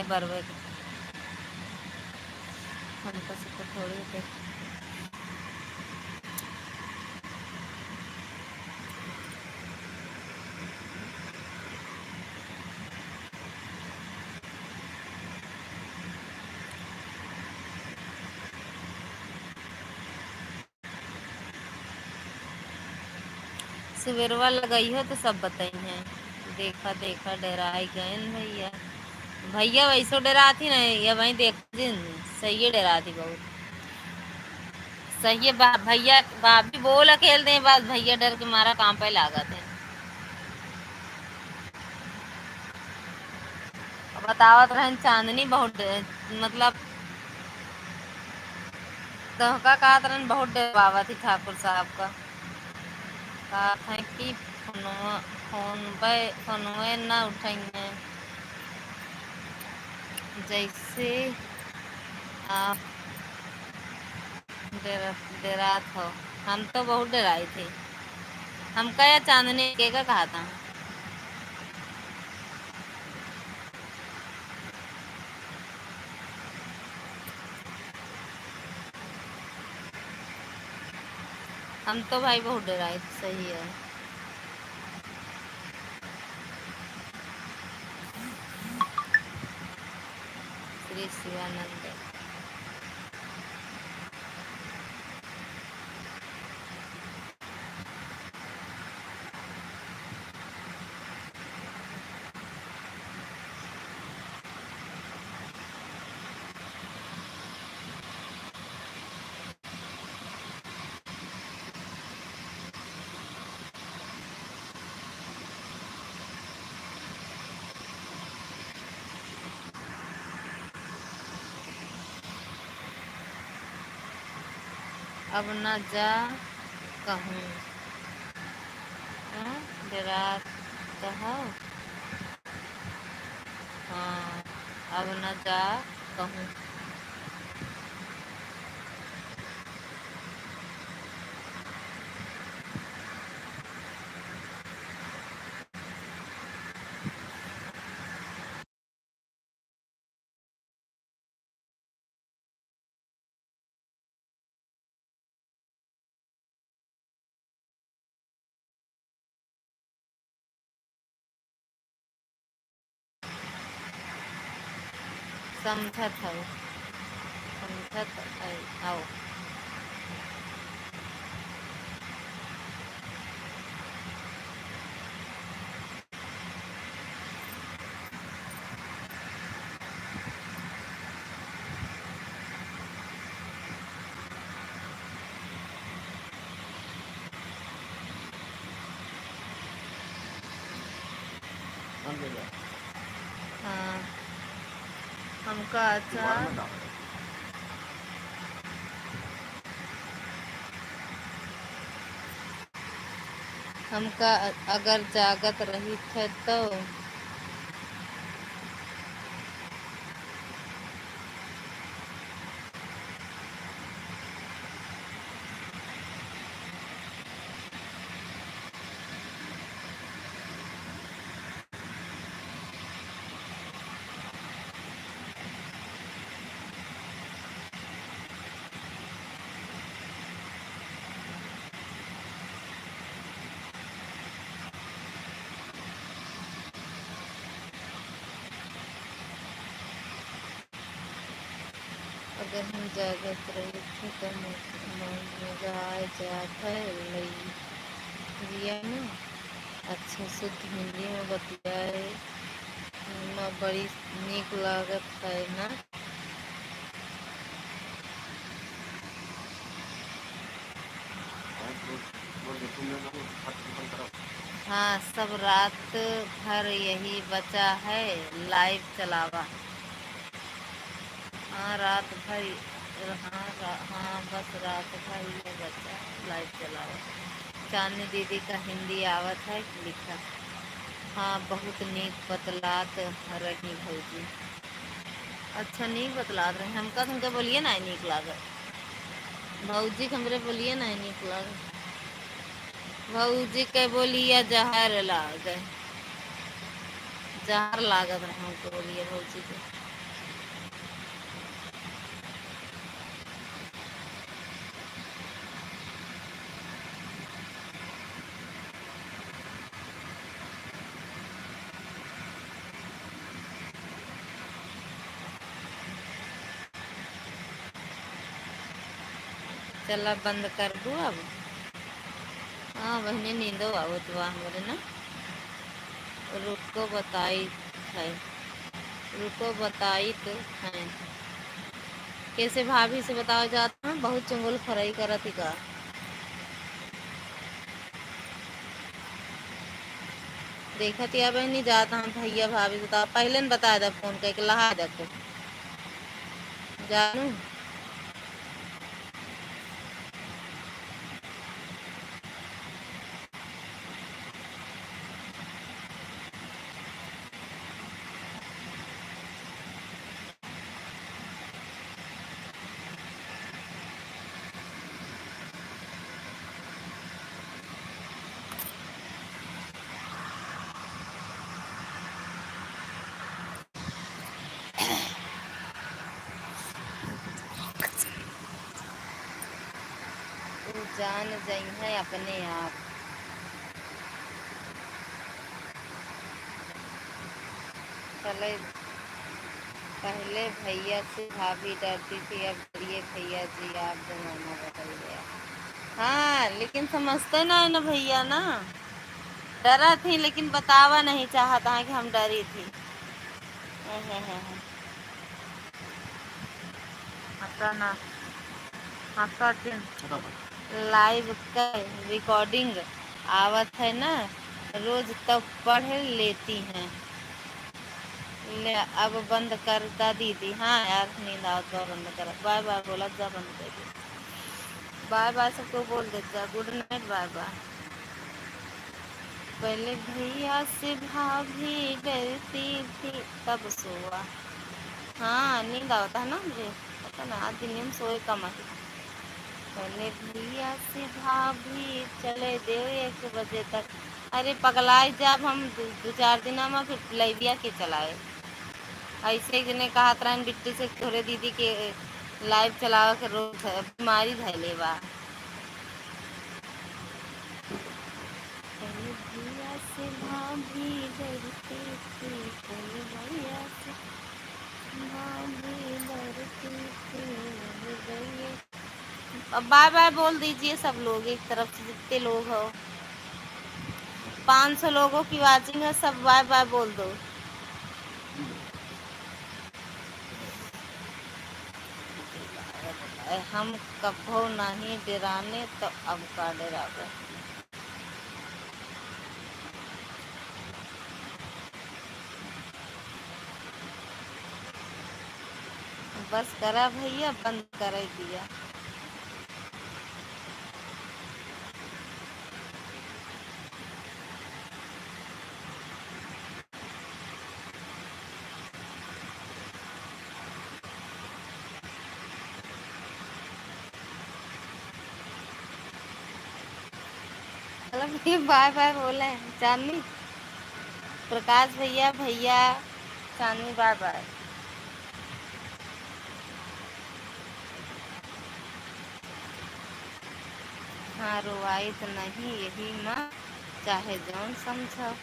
A: बरबे हमको सबको थोड़ी देख। सुबेरवा लगाई हो तो सब बताई हैं। देखा देखा डराई गए भैया, भैया वैसो डराती ना, ये वही देख दिन सही डराती बहुत सही है। भैया भाभी बोल खेल दे बस, भैया डर के मारा काम पे लागत है। बतावत रहन चांदनी बहुत मतलब धोखा का तरन बहुत डरवावा थी ठाकुर साहब का। कहा था कि फोनवे ना उठाएंगे, जैसे आप डरात हो। हम तो बहुत डराई थे। हमका या चांदनी के का कहा था। हम तो भाई बहुत डराए थे, सही है। श्री शिवानंद अब न जा कहूँ, डरात हो। हाँ, अब न जा कहूँ। समझत हो, समझत हो। हाँ, हमका अचार हमका अगर जागत रही थे तो अगर हम जागत रही थे तो मजा आ जात है लिया में अच्छा शुद्ध हिंदी में बतियाए न बड़ी नीक लागत है ना। हाँ सब रात भर यही बचा है लाइव चलावा। हाँ रात भर हाँ बस रात भर ये बचा लाइव चलावा। चांदनी दीदी का हिंदी आवत है लिखा। हाँ बहुत नीक बतलात रही भौजी। अच्छा नीक बतलात रहे हमका तुमके बोलिए ना नीक लागत भौजी हमरे बोलिए ना नीक लागत भौजी के बोलिए जहर लागे जहर लागत रहे हमको बोलिए भौजी के। चला बंद कर दूँ अब। हाँ बहने नींदो आवत बा हमरे ना। रुको बताई है रुको बताई तो है कैसे भाभी से बताओ जाता है बहुत चुंगल फराई करत ही का। देखत या बहनी जाता हम भैया भाभी से बताओ पहले न बता दे फोन करके लहा देखो जानू। तू जान जाई है अपने आप। चले पहले भैया से भाभी डरती थी अब डरिए भैया जी आप जमाना बदल गया। हाँ लेकिन समझते ना है ना भैया ना। डरा थी लेकिन बतावा नहीं चाहता है कि हम डरी थी। हंसा ना हंसा लाइव का रिकॉर्डिंग आवत है ना रोज तब पढ़ लेती हैं। ले अब बंद कर दा दीदी। हाँ यार नींद आवत बा बंद कर बाय बाय बोला जा बंद कर दे बाय बाय सबको बोल दे जा गुड नाइट बाय बाय। पहले भैया से भाभी डरती थी तब सोआ। हाँ नींद आता है ना मुझे पता ना आज दिन में सोए कम है। पहले भैया से भाभी चले दे 1 बजे तक। अरे पगलाई जब हम दो चार दिन में फिर लैबिया के चलाए ऐसे ने कहा तरह बिट्टी से थोड़े दीदी के लाइव चलावा के रोग बीमारी धैले बा। पहले भैया से भाभी डरती थी पहले भैया से भाभी डरती थी। अब बाय बाय बोल दीजिए सब लोग एक तरफ से जितने लोग हो 500 लोगों की वाचिंग है सब बाय बाय बोल दो। हम कभो नहीं डराने तो अब का डरावे। बस करा भैया बंद कर दिया। बाय बाय बोले चांदनी, प्रकाश भैया भैया चांदनी बाय बाय। हाँ रोवाई तो नहीं यही माँ, चाहे जौन समझो।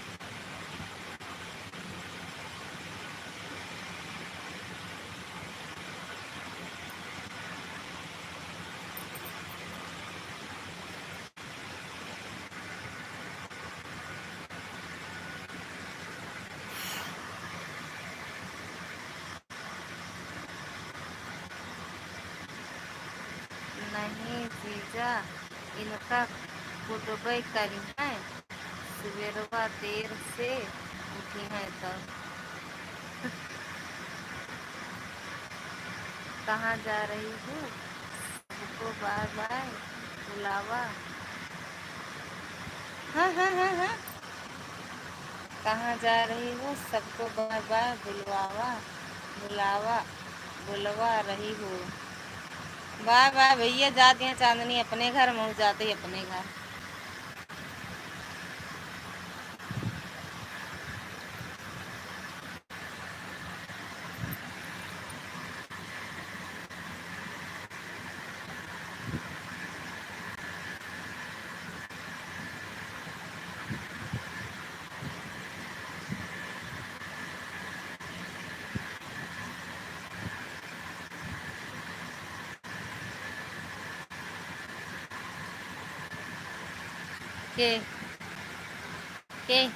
A: नहीं जीजा, इनका कुटबई करी है, सवेरवा देर से उठी है तब। कहाँ जा रही हूँ, सबको बाय बाय बुलावा। हाँ। कहाँ जा रही हूँ, सबको बाय बाय बुलावा बुलवा रही हूँ। बाय बाय भैया, जाती हैं चांदनी अपने घर, मुँह जाते ही अपने घर। के के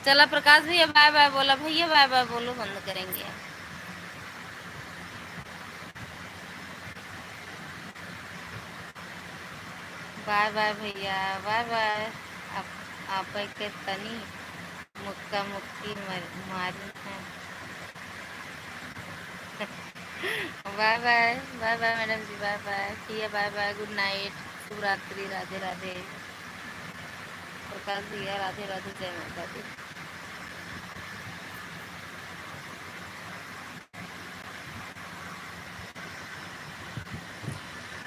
A: चला प्रकाश भैया बाय बाय बोला, भैया बाय बाय बोलो, बंद करेंगे। बाय बाय भैया बाय बाय। आप के तनी मुक्का मुक्की मारी है। बाय बाय बाय बाय मैडम जी, बाय बाय भैया बाय बाय, गुड नाइट, शुभ रात्रि, राधे राधे। प्रकाश भैया राधे राधे, जय माता दी।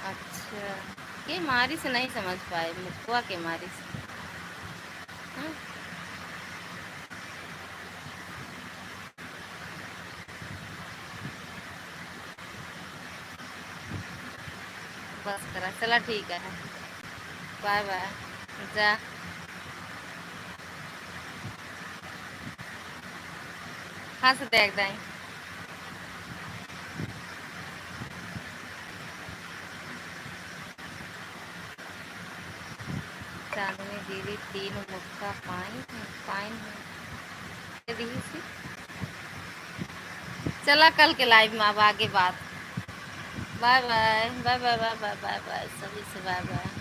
A: अच्छा ये मारी से नहीं समझ पाए, मुकुआ के मारी से। हाँ? बस करा, चला ठीक है, बाय बाय जा। हाँ से देख दें। चांदनी दीदी 3 मुक्का पाइन है दी सी। चला कल के लाइव में अब आगे बात। बाय बाय बाय बाय बाय बाय बाय बाय, सभी से बाय बाय।